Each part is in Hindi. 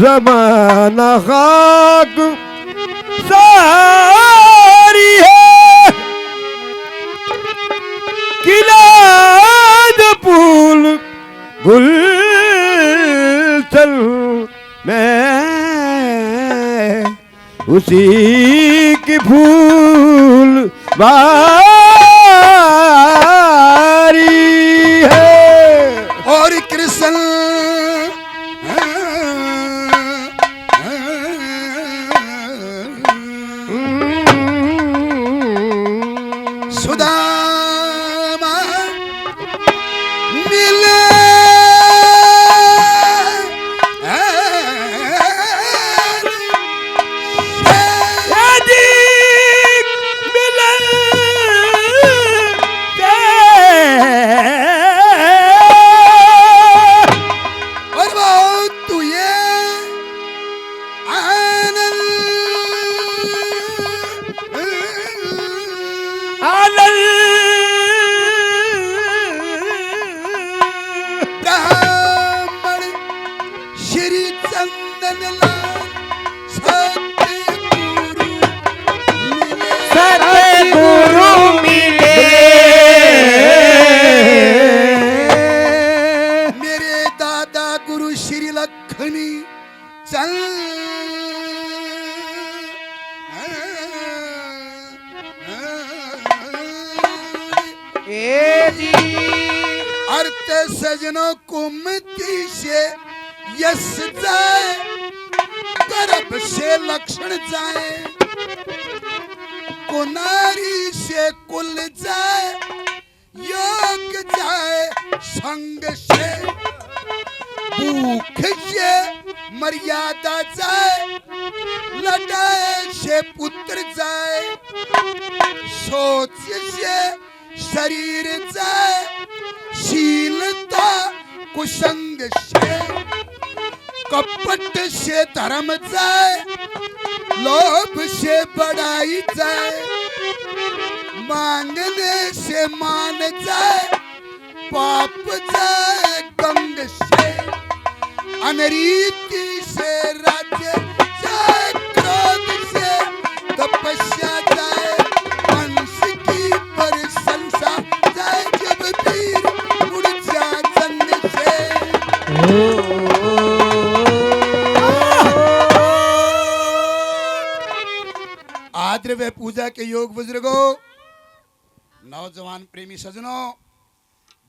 जमाना खाक सारी है, किलाद फूल गुलशन में उसी की फूल बारी है। और कृष्ण सुदामा मिले सजनों कुमती से यस जाए, गर्भ से लक्षण जाए, कुनारी से कुल जाए, योग जाए संग से, भूख से मर्यादा जाए, लड़ाई से पुत्र जाए, सोच से शरीर जाए, शीलता कुसंग से, कपट से धर्म जाए, लोभ से बढ़ाई जाए, मांगने से मान जाए, पाप जाए गंग से, अनरीति से राज्य जाए, क्रोध से तपस्या जाए, वंश की प्रशंसा जाए, जब वीर उड़ जा जंग से। आद्र व पूजा के योग बुजुर्गों, नौजवान प्रेमी सजनों,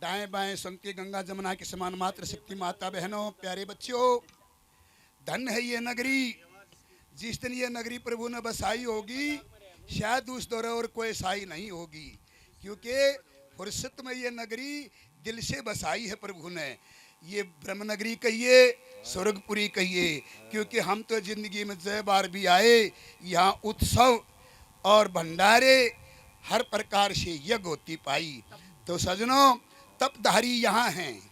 दाएं बाएं संके गंगा जमुना के समान मात्र शक्ति माता बहनों, प्यारे बच्चों, धन है ये नगरी। जिस दिन ये नगरी प्रभु ने बसाई होगी, शायद उस दौर और कोई साई नहीं होगी, क्योंकि फुर्सत में ये नगरी दिल से बसाई है प्रभु ने। ये ब्रह्म नगरी कहिए, स्वर्गपुरी कहिए, क्योंकि हम तो जिंदगी में जय बार भी आए, यहाँ उत्सव और भंडारे हर प्रकार से यज्ञ होती पाई। तो सजनों, तपधारी यहाँ हैं,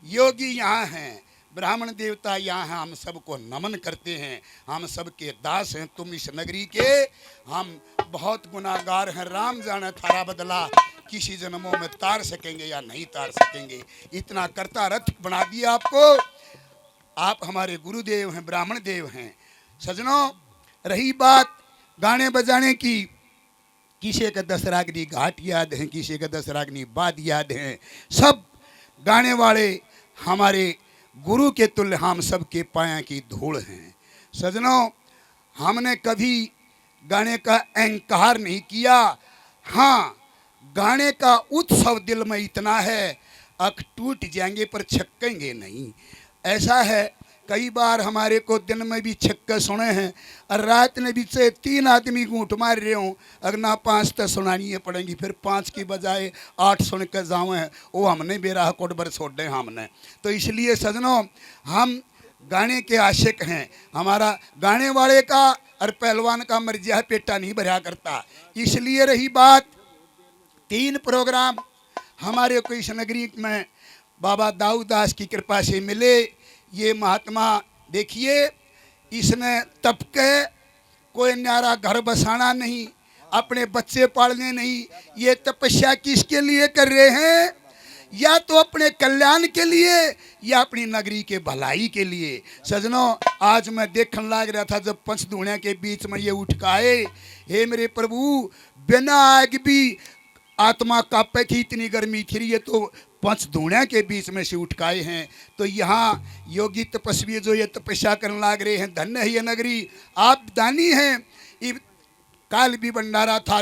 योगी यहाँ हैं, ब्राह्मण देवता यहाँ हैं, हम सबको नमन करते हैं, हम सबके दास हैं। तुम इस नगरी के, हम बहुत गुनाहगार हैं, राम जाने थारा बदला, किसी जन्मों में तार सकेंगे या नहीं तार सकेंगे। इतना करता रथ बना दिया आपको। आप हमारे गुरुदेव हैं, ब्राह्मण देव हैं। सजनों, रही बात गाने बजाने की, किसी का दशराग्नि घाट याद है, किसी का दशराग्नि बाद याद है। सब गाने वाले हमारे गुरु के तुल्य हम सब के पाया की धूल हैं। सजनों, हमने कभी गाने का अहंकार नहीं किया। हाँ, गाने का उत्सव दिल में इतना है, अख टूट जाएंगे पर छक्केंगे नहीं। ऐसा है, कई बार हमारे को दिन में भी छक्के सुने हैं, और रात में भी से 3 आदमी घूंट मार रहे हों, अगर ना 5 तो सुनानी पड़ेंगी, फिर 5 की बजाय 8 सुन के जावे हैं, वो हमने बेराह कोट बर छोड़ दें हमने। तो इसलिए सजनों, हम गाने के आशिक हैं। हमारा गाने वाले का और पहलवान का मर्जिया पेटा नहीं भरा करता। इसलिए रही बात, 3 प्रोग्राम हमारे को इस नगरी में बाबा दाऊद दास की कृपा से मिले। ये महात्मा देखिए, इसने तप के कोई न्यारा घर बसाना नहीं, अपने बच्चे पालने नहीं, ये तपस्या किसके लिए कर रहे हैं? या तो अपने कल्याण के लिए या अपनी नगरी के भलाई के लिए। सजनों, आज मैं देखने लग रहा था जब पंचधूणिया के बीच में ये उठ के आए, हे मेरे प्रभु, बिना आग भी आत्मा कांपे थी, इतनी गर्मी थी, ये तो पंचधूणिया के बीच में से उठ के आए हैं। तो यहाँ योगी तपस्वी जो ये तपस्या करने लग रहे हैं, धन्य है ये नगरी, आप दानी हैं। काल भी भंडारा था,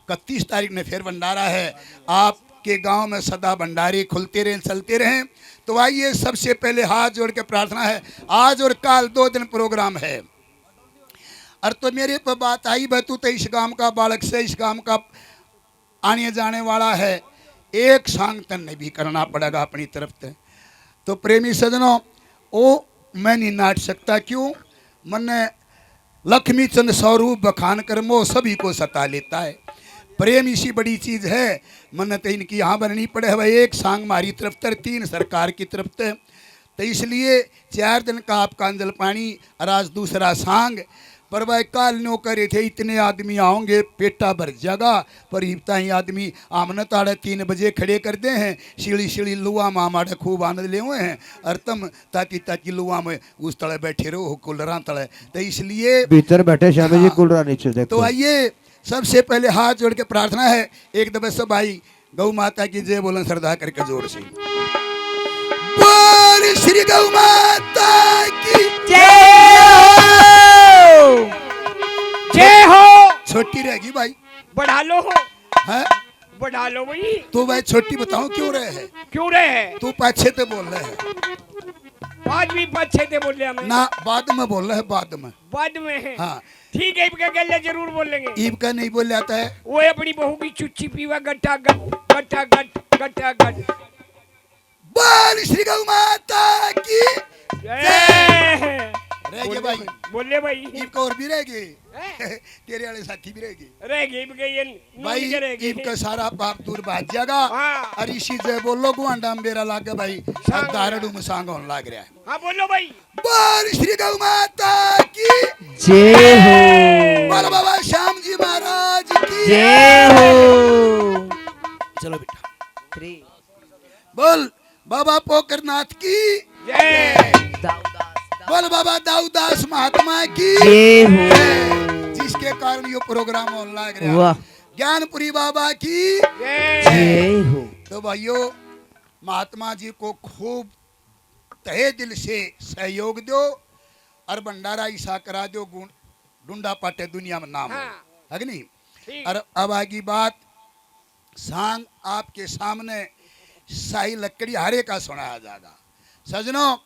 31 तारीख ने फिर भंडारा है। आपके गांव में सदा भंडारे खुलते रहें, चलते रहें। तो आइए, सबसे पहले हाथ जोड़ के प्रार्थना है, आज और काल 2 दिन प्रोग्राम है। और तो मेरे पर बात आई, तू तो इस गांव का बालक से, इस गांव का आने जाने वाला है, एक सांग तन भी करना पड़ेगा अपनी तरफ से। तो प्रेमी सजनों, ओ मैं नहीं नाट सकता, क्यों? मन लक्ष्मी चंद स्वरूप बखान कर मोह सभी को सता लेता है। प्रेम इसी बड़ी चीज़ है, मन तो इनकी यहाँ बननी पड़े है। एक सांग मारी तरफ तर, 3 सरकार की तरफ से। तो इसलिए 4 दिन का आपका अंजल पानी और आज दूसरा सांग। पर वह काल नो करे थे, इतने आदमी आओगे पेटा भर जगह, पर इतना ही आदमी आमने ताड़े 3 बजे खड़े कर दे हैं। सीढ़ी सीढ़ी लुआ मामाड़े खूब आनंद ले हुए हैं, और तुम ताकि ताकि लुआ में उस तले बैठे रहो, कुलरा तले। तो इसलिए भीतर बैठे श्यामी जी, कुलरा नीचे देखो। तो आइए, सबसे पहले हाथ जोड़ के प्रार्थना है, एक दफे सब भाई गौ माता की जय बोलन श्रद्धा करके जोर से। बोल श्री गौ माता की जय हो। छोटी रहेगी भाई, बढ़ा लो हो, है बढ़ा लो भाई। तो भाई छोटी बताओ क्यों रहे है? क्यों रहे हैं? तू पाछे ते बोल रहे है आज भी पछे थे बोल रहे ना, बाद में बोल रहे है, बाद में है। हाँ, ठीक है, इनका गले जरूर बोलेंगे। ईब का नहीं बोल जाता है। वो अपनी बहू की चुच्ची पीवा गट्टा गट गट्टा गट गट्टा गट। बोल श्री गौ माता की जय। रह गए भाई, बोले भाई, ईब का और भी रह गए, तेरे वाले साथी भी रह गए रह गई ये भाई। ईब का सारा पाप दूर भाग जाएगा। हाँ। और इसी से बोलो गुआंडा मेरा लागे भाई, दारड़ू में सांग होने लग रहा है। हाँ बोलो भाई। बोल श्री गौ माता की जय हो, बोल बाबा श्याम जी महाराज की जय हो। चलो बेटा, बोल बाबा पोकरनाथ की जय। बोल बाबा दाऊदास महात्मा की जय हो। जिसके कारण ये प्रोग्राम होने लग रहा वाह। है। ज्ञानपुरी बाबा की जय। जय हो। तो भाइयों, महात्मा जी को खूब तहे दिल से सहयोग दो और भंडारा ईसा करा दो, ढूंढा पाटे दुनिया में नाम हो, हाँ। है कि नहीं? ठीक। और अब आगे बात, सांग आपके सामने शाही लकड़ी हारे का सुनाया जाएगा। सजनों,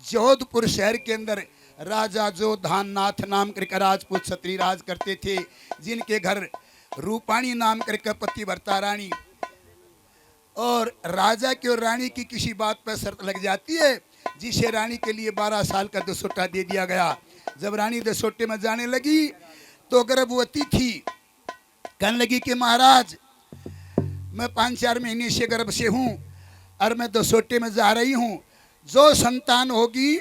जोधपुर शहर के अंदर राजा जोधान नाथ नाम करके राजपूत क्षत्रिय राज करते थे, जिनके घर रूपाणी नाम करके पतिव्रता रानी, और राजा की और रानी की किसी बात पर शर्त लग जाती है, जिसे रानी के लिए 12 साल का दसोटा दे दिया गया। जब रानी दसोटे में जाने लगी तो गर्भवती थी, कहने लगी कि महाराज, मैं 5-4 महीने से गर्भ से हूँ और मैं दसोटे में जा रही हूँ, जो संतान होगी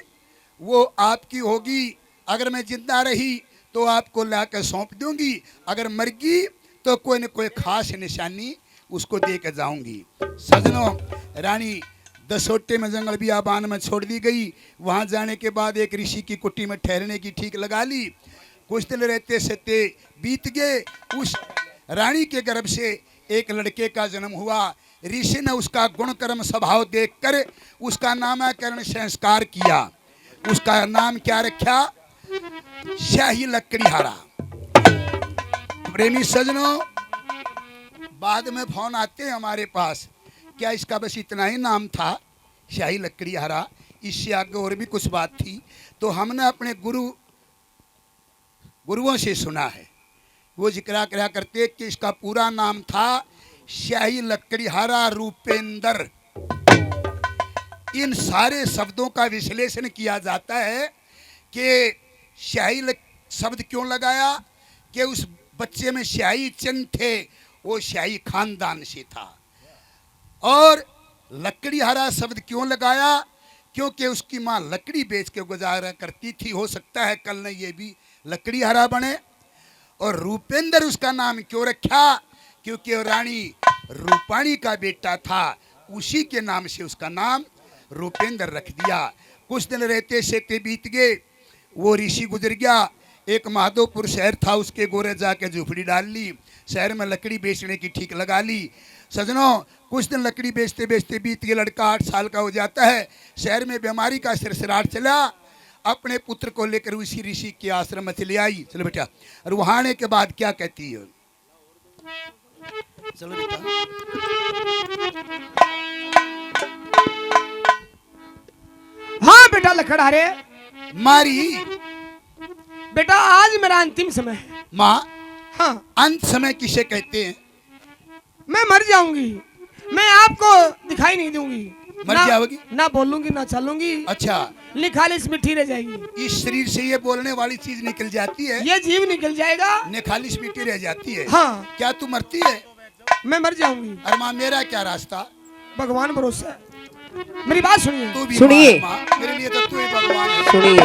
वो आपकी होगी, अगर मैं जिंदा रही तो आपको लाकर सौंप दूंगी, अगर मर गई तो कोई न कोई खास निशानी उसको दे के जाऊंगी। सजनों, रानी दसोटे में जंगल बियाबान में छोड़ दी गई। वहाँ जाने के बाद एक ऋषि की कुटी में ठहरने की ठीक लगा ली। कुछ दिन रहते सहते बीत गए, उस रानी के गर्भ से एक लड़के का जन्म हुआ। ऋषि ने उसका गुण कर्म स्वभाव देखकर उसका नामकरण संस्कार किया। उसका नाम क्या रखा? शाही लकड़ीहारा। प्रेमी सजनों, बाद में फोन आते हैं हमारे पास, क्या इसका बस इतना ही नाम था, शाही लकड़ीहारा? इससे आगे और भी कुछ बात थी। तो हमने अपने गुरुओं से सुना है, वो जिक्र करा करते कि इसका पूरा नाम था शाही लकड़ीहारा रूपेंद्र। इन सारे शब्दों का विश्लेषण किया जाता है कि शाही शब्द क्यों लगाया, कि उस बच्चे में शाही चिन्ह थे, वो शाही खानदान से था। और लकड़ीहारा शब्द क्यों लगाया, क्योंकि उसकी माँ लकड़ी बेच के गुजारा करती थी, हो सकता है कल न ये भी लकड़ीहारा बने। और रूपेंद्र उसका नाम क्यों रखा, क्योंकि रानी रूपाणी का बेटा था, उसी के नाम से उसका नाम रूपेंद्र रख दिया। कुछ दिन रहते सेते बीत गए, वो ऋषि गुजर गया। एक माधोपुर शहर था, उसके गोरे जाके झुपड़ी डाल ली, शहर में लकड़ी बेचने की ठीक लगा ली। सजनों, कुछ दिन लकड़ी बेचते बेचते बीत गए। लड़का 8 साल का हो जाता है। शहर में बीमारी का सिरसराट चला। अपने पुत्र को लेकर उसी ऋषि के आश्रम में चले आई। चलो बेटा, और वहां आने के बाद क्या कहती है? चलो बेटा, हाँ बेटा लखड़हारे, मारी बेटा आज मेरा अंतिम समय है। माँ, हाँ, अंत समय किसे कहते हैं? मैं मर जाऊंगी, मैं आपको दिखाई नहीं दूंगी, मर ना- जाओगी? ना बोलूंगी ना चलूंगी, अच्छा, निखालिस मिट्टी रह जाएगी। इस शरीर से ये बोलने वाली चीज निकल जाती है, ये जीव निकल जाएगा। निखालिस मिट्टी रह जाती है। हाँ, क्या तू मरती है? मैं मर जाऊंगी। अरे माँ, मेरा क्या रास्ता? भगवान भरोसा है। मेरी बात सुनिए। तू भी सुनिए। माँ, मेरे लिए तो तू ही भगवान है। सुनिए।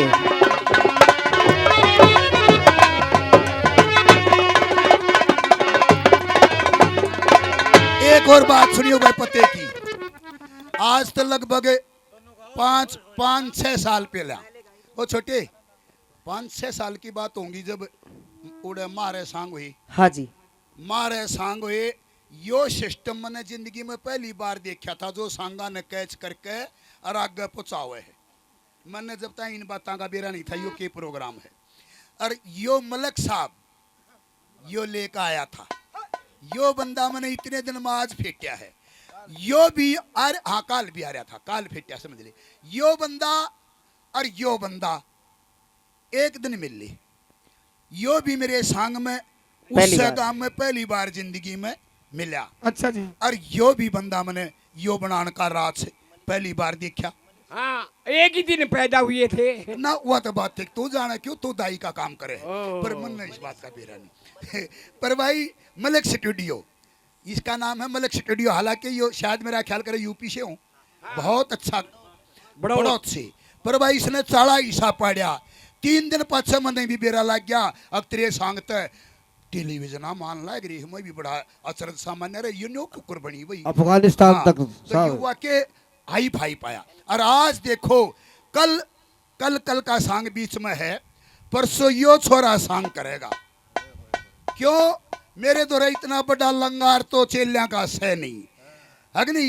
एक और बात सुनियो भाई पते की। आज तो लगभग 5-6 साल पहले, वो छोटे 5-6 साल की बात होंगी, जब उड़े मारे सांग हुई। हाँ जी। मारे सांग हुए, यो सिस्टम मैंने जिंदगी में पहली बार देखा था, जो सांगा ने कैच करके और आगे पहुंचावे है। मैंने जब तक इन बातों का बेरा नहीं था यो के प्रोग्राम है। और यो मलक साहब यो लेकर आया था। यो बंदा मैंने इतने दिन में आज फेंटा है। यो भी और हाँ, काल भी आ रहा था, काल फेंटा, समझ ले। यो बंदा और यो बंदा एक दिन मिल ली। यो भी मेरे संग में उस गांव में पहली बार जिंदगी में मिला। अच्छा जी। और यो भी बंदा मैंने यो बनाने का रात से पहली बार देखा। हाँ, एक ही दिन पैदा हुए थे ना हुआ तो बात है, तू जाना क्यों, तू दाई का काम करे, पर मन ने इस बात का बेरा नहीं। पर भाई मलक स्टूडियो, इसका नाम है मलक स्टूडियो। हालांकि यो शायद मेरा ख्याल करे यूपी से हूँ, बहुत अच्छा बड़ौत से। पर भाई इसने चाड़ा ईसा पाड़ा। 3 दिन पाछे मन भी बेरा लग गया। अब तेरे सांगत टेलीविजन मान लाग रही मैं भी बड़ा अचरज सामान्य रहे, यू नो कुकुर बनी भाई अफगानिस्तान हाँ, तक तो युवा के हाई फाई पाया। और आज देखो, कल कल कल का सांग बीच में है, परसों यो छोरा सांग करेगा। क्यों? मेरे द्वारा इतना बड़ा लंगार तो चेलिया का सह नहीं। अग्नि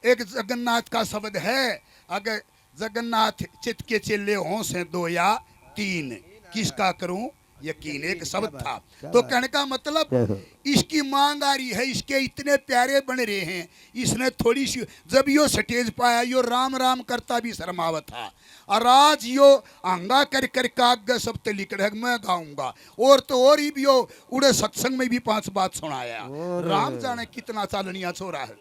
एक जगन्नाथ का शब्द है, अगर जगन्नाथ चित के चेले हों से 2 या 3, किसका करूं यकीन, एक शब्द था। तो कहने का मतलब इसकी मांग आ रही है, इसके इतने प्यारे बन रहे हैं। इसने थोड़ी सी जब यो स्टेज पाया, यो राम राम करता भी शर्मावत था। और आज यो आंगा कर कर काग सब ते लिख रहे मैं गाऊंगा। और तो और ही भी यो उड़े सत्संग में भी 5 बात सुनाया। राम जाने कितना चालनिया छोरा है।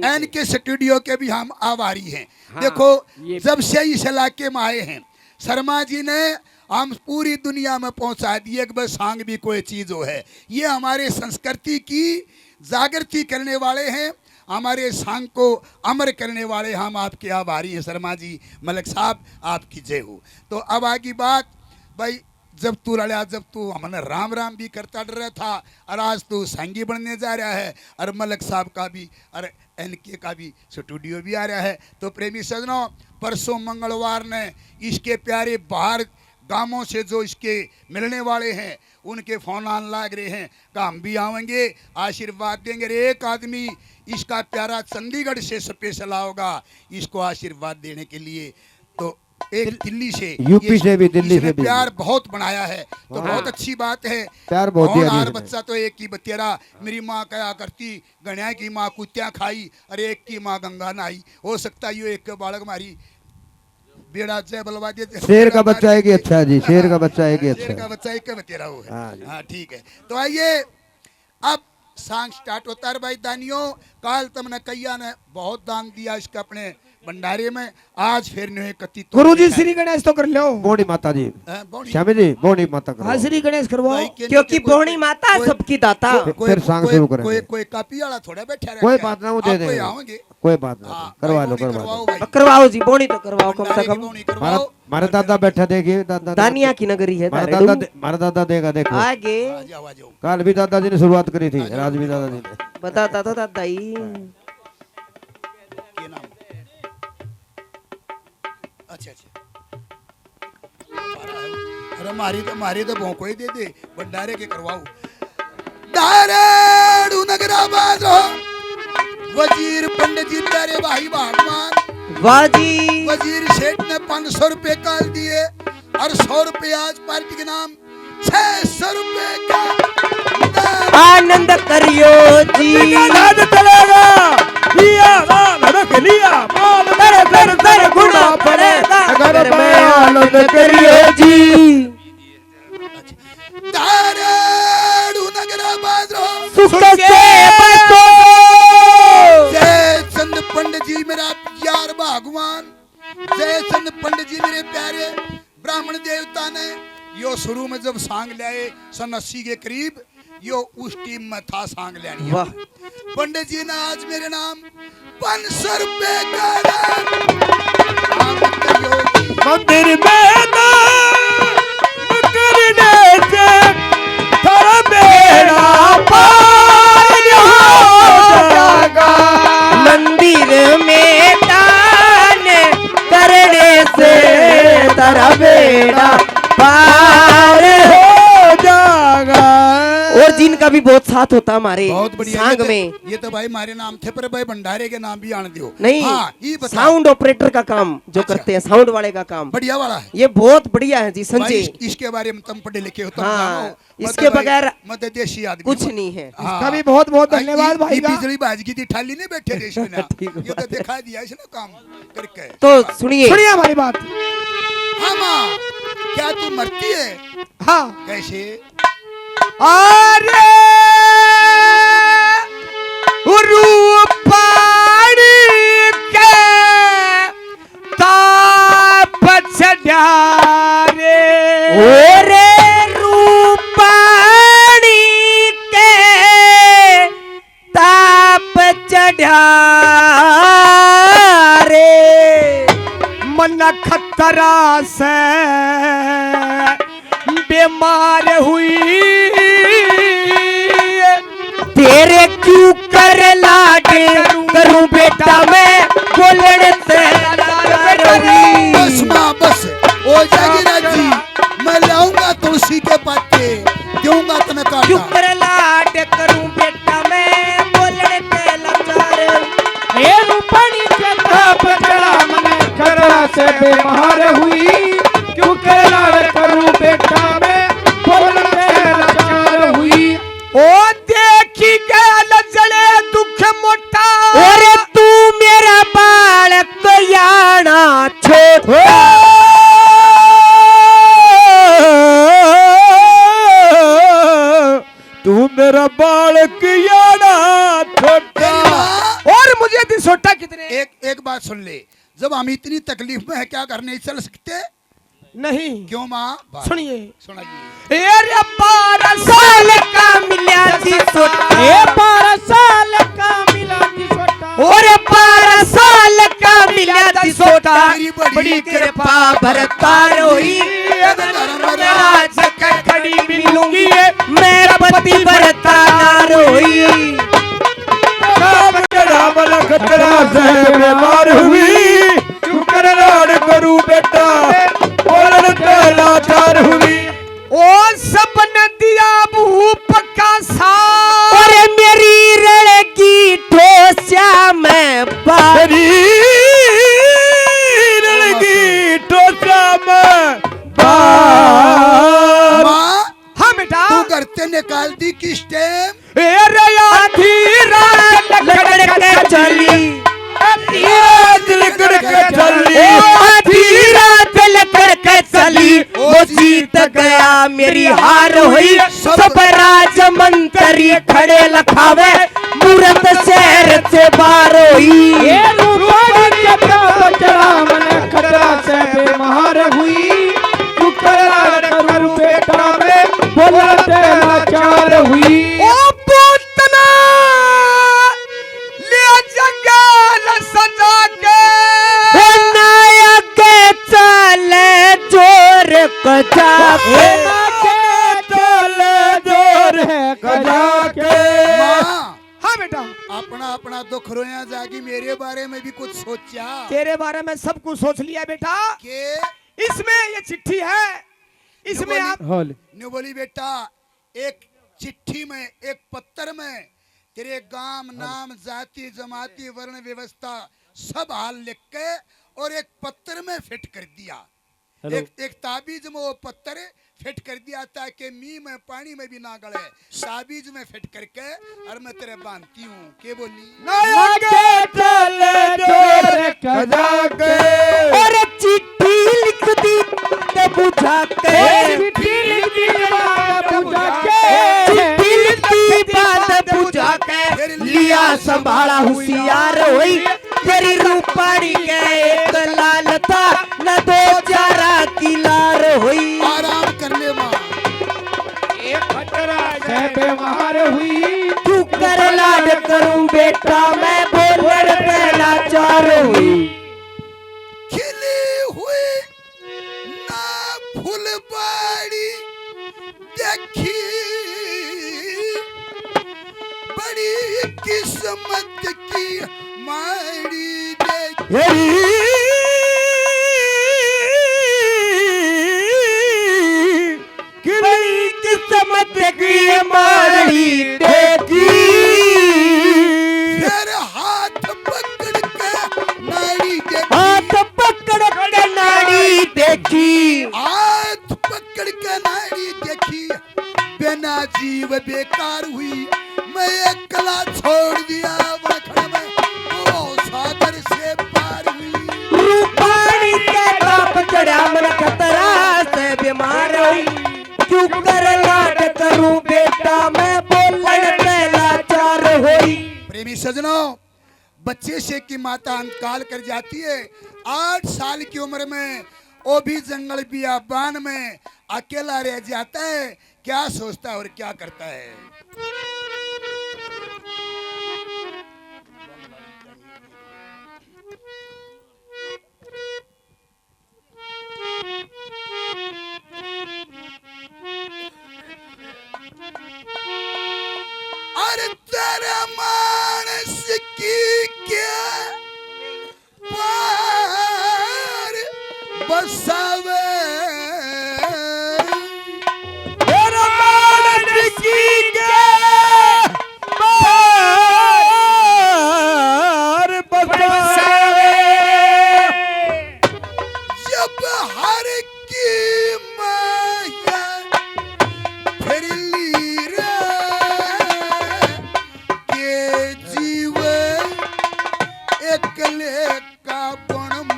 एन के स्टूडियो के भी हम आभारी हैं। हाँ, देखो जब से इस इलाके में आए हैं, शर्मा जी ने हम पूरी दुनिया में पहुंचा दिए कि बस सांग भी कोई चीज हो है। ये हमारे संस्कृति की जागृति करने वाले हैं, हमारे सांग को अमर करने वाले। हम आपके आभारी हैं शर्मा जी, मलक साहब, आपकी जय हो। तो अब आगे बात भाई, जब तू लड़ा, जब तू हमने राम राम भी करता डर रहा था, और आज तू सांगी बनने जा रहा है, और मलक साहब का भी और एनके का भी स्टूडियो भी आ रहा है। तो प्रेमी सजनों, परसों मंगलवार ने इसके प्यारे बाहर गांवों से जो इसके मिलने वाले हैं, उनके फोन आन लाग रहे हैं कि हम भी आवेंगे, आशीर्वाद देंगे। एक आदमी इसका प्यारा चंडीगढ़ से स्पेशल आओगा इसको आशीर्वाद देने के लिए। तो एक दिल्ली से, यूपी से भी, दिल्ली इसने से भी प्यार बहुत बनाया है। तो हाँ। बहुत अच्छी बात है। प्यार बहुत दिया होनहार इसने। बच्चा तो एक ही बतेरा। मेरी माँ कहा करती, गणिया की माँ कुत्तियाँ खाई और एक की माँ गंगा नहाई। हो सकता है यो एक के बालक मारी बेड़ा जय बलवा दे। शेर का बच्चा है कि अच्छा जी, शेर का बच्चा है कि अच्छा। शेर का बच्चा एक बतेरा हो है। हाँ जी। हाँ ठीक है। तो आइए अब सांग स्टार्ट होता है। भाई दानियों, काल तुमने कैया ने बहुत दान दिया इसका अपने भंडारे में, आज फिर ने कति तो गुरुजी श्री गणेश तो कर लो। बोनी माता जी, बौनी। श्यामी जी बोनी माता करो। हाँ, श्री गणेश करवाओ। भाई के क्योंकि कोई- बोहनी माता कोई- सबकी दाता। फिर सांग शुरू करेंगे। कोई कापी वाला थोड़ा बैठा रहा कोई बात ना, वो दे आप कोई देंगे। आओगे। कोई बात हाँ, नहीं, करवा लो भाई, बोनी करवा करवाओ लो। भाई। करवाओ जी, बोहनी तो करवाओ कम भंडारे से की कम। बोनी हमारा करवाओ। हमारा दादा बैठा देखिए, दादा दानिया की नगरी है हमारा दारेडू। हमारा दादा देगा देखो। आगे आ जाओ, आ जाओ। काल भी दादाजी ने शुरुआत करी थी, राज भी दादाजी ने। बताता तो दादा ही। अच्छा अच्छा अरे मारी तो भोंको ही दे दे भंडारे के करवाओ दारेडू नगरा बाजो वजीर पंडित जी प्यारे भाई भगवान वाह जी। वजीर सेठ ने 500 रुपए काल दिए और 100 रुपए आज पार्टी के नाम 600 रुपए का आनंद करियो जी। चलेगा लिया रख लिया दर दर दर गुना पड़ेगा अगर मैं आनंद करियो जी। दारेडू नगरा बाजो सुख से बसो जय चंद पंडित जी मेरा यार भगवान जय चंद पंडित जी मेरे प्यारे ब्राह्मण देवता ने यो शुरू में जब सांग लाए सन 80 के करीब यो उस टीम में था सांग लेनी वाह। पंडित जी ने आज मेरे नाम 500 रुपए का दान करियो जी। मंदिर में दान करने से तेरा बेड़ा पार हो जाएगा। मंदिर में दान करने से तेरा बेड़ा पार हो जाएगा। और जिनका भी बहुत साथ होता हमारे बहुत बढ़िया सांग ये में। तो, ये तो भाई हमारे नाम थे पर भाई भंडारे के नाम भी आन दियो नहीं हाँ ये बता साउंड ऑपरेटर का काम जो अच्छा। करते हैं साउंड वाले का काम बढ़िया वाला है ये बहुत बढ़िया है जी भाई संजय। इसके बारे में तुम पढ़े लिखे हो तुम हाँ, जानो। इसके बगैर मत देशी आदमी कुछ नहीं है। हाँ। इसका भी बहुत बहुत धन्यवाद भाई का। बिजली बाजगी थी ठाली नहीं बैठे देश में ना। ठीक ये तो दिखा दिया इसने काम करके तो सुनिए सुनिए हमारी बात। हाँ माँ क्या तू मरती है हाँ कैसे अरे रूपाणी के ताप चढ़ारे ओरे रूपाणी के ताप चढ़ा रे मन खतरा से बीमार हुई तेरे क्यों कर लागे करूं बेटा मैं बोलने से बस माँ बस ओ जागी राजी मैं लाऊंगा तुलसी के पत्ते दूंगा तुम्हें क्यों काटा कर लाड करूं बेटा मैं बोलने से लाचार ये रूपाणी के ताप चढ़ा मन खतरा से बीमार हुई क्यों कर लाड करूं बेटा मैं बोलने लाचार हुई ओ देखी गया जले दुख मोटा और तू मेरा बालक याना छोटा तू मेरा बालक याना छोटा। मेरी माँ और मुझे दिसोटा कितने एक बात सुन ले जब हम इतनी तकलीफ में है क्या कर नहीं चल सकते नहीं क्यों माँ सुनिए सुनाइए ए 12 साल का मिला दिसोटा ए 12 साल का मिला दिसोटा और 12 साल का मिला दिसोटा तेरी बड़ी कृपा भरतार हुई राज के खड़ी मिलूंगी मेरा पति भरतार हुई काम चढ़ा मन खतरा से बीमार हुई क्यों कर लाड करूं बेटा बोलन पे लाचार हुई ओ सबने दिया भूप का साथ और मेरी रणगी ठोस्या में तेरी रणगी टोचा में बार। माँ हाँ बेटा तू करते निकाल दी किस टाइम ए रे आधी रात लकड़ के चली रात लकड़ के चली आधी रात लकड़ के चली वो जीत गया मेरी हार हुई सब राज मंत्री खड़े लखावे मूरत शहर से बार हुई ये रूपाणी के ताप चढ़ा मन खतरा से बीमार हुई तू कर करू बेटा में बोलते लाचार हुई ओ पूतना ले जगह सजा के नायक चल जोर कजा चल जोर है गजा के माँ हाँ बेटा? अपना अपना दुख रोया जागी, मेरे बारे में भी कुछ सोचा तेरे बारे में सब कुछ सोच लिया बेटा। के इसमें ये चिट्ठी है, इसमें आप न्यू बोली बेटा, एक चिट्ठी में, एक पत्र में तेरे गांव नाम, जाति, जमाती, वर्ण, व्यवस्था सब हाल लिख के और एक पत्र में फिट कर दिया। एक ताबीज में वो पत्थर फिट कर दिया ताकि मी में पानी में भी ना गले, ताबीज में फिट करके और मैं तेरे बांधती हूँ। के बोली और चिट्ठी लिख दी ते बुझा के, चिट्ठी लिख दी बात बुझा के, लिया संभाला होशियार हुई, तेरी रूपाड़ी के एक लाल था न दो चारा की लार हुई। आराम कर ले माँ, एक खतरा से बीमार हुई, तू कर लाड करूं बेटा मैं बोलर पहला चार हुई। खिली हुई ना फुलबाड़ी देखी, बड़ी किस्मत की माड़ी देखी। बड़ी किस्मत की माड़ी देखी, फिर हाथ पकड़ के नाड़ी देखी, हाथ पकड़ के नाड़ी देखी, हाथ पकड़ के नाड़ी देखी, बिना जीव बेकार हुई, मैं अकेला छोड़ दिया वखड़ में, ओ सागर से पार हुई। रूपाणी के बाप चढ़ा मन खतरा से बीमार हुई, क्यों कर लाड करूं बेटा मैं बोलने पहला चार हुई। प्रेमी सजनों, बच्चे से की माता अंतकाल कर जाती है 8 साल की उम्र में, वो भी जंगल बियाबान में अकेला रह जाता है। क्या सोचता है और क्या करता है? अरे तेरा मानस की क्या पार बसावे, तेरा मानस की क्या पार बसावे, जब हर की माया फिर ली रे के जीवन एकले का बनम,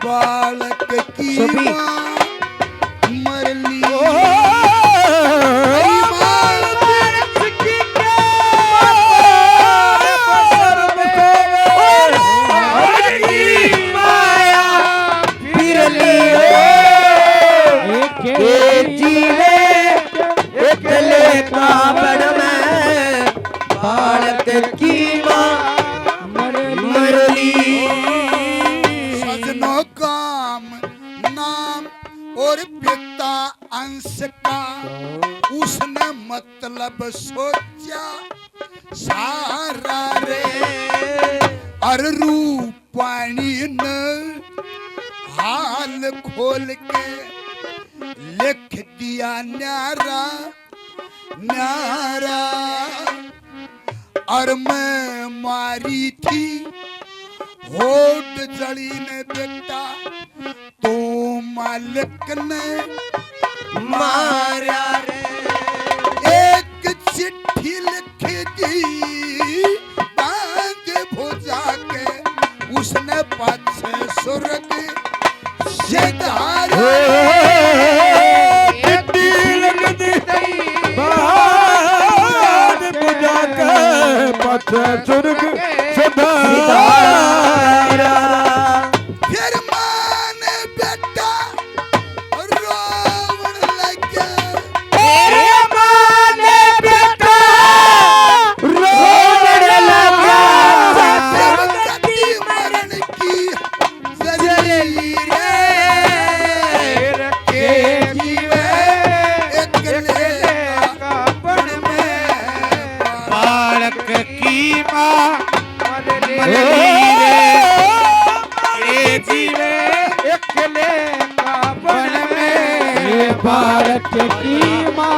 बालक की सभी। माँ मरली। सजनों काम नाम और पिता अंश का उसने मतलब सोचा सारा रे, और रूपाणी ने हाल खोल के लिख दिया न्यारा न्यारा। और मैं मारी थी होठ जड़ी ने बेटा, तो मालिक ने मारा रे। एक चिट्ठी लिख दी बांध भुजा के, उसने पाछे सुर्ग से धारा। सुर्ग फिर माने बेटा रोवन लगे, माने बेटा रोवन लगा, जब गति मरण की जरी रे के जीवे एकले का बन में पार। भारत की माँ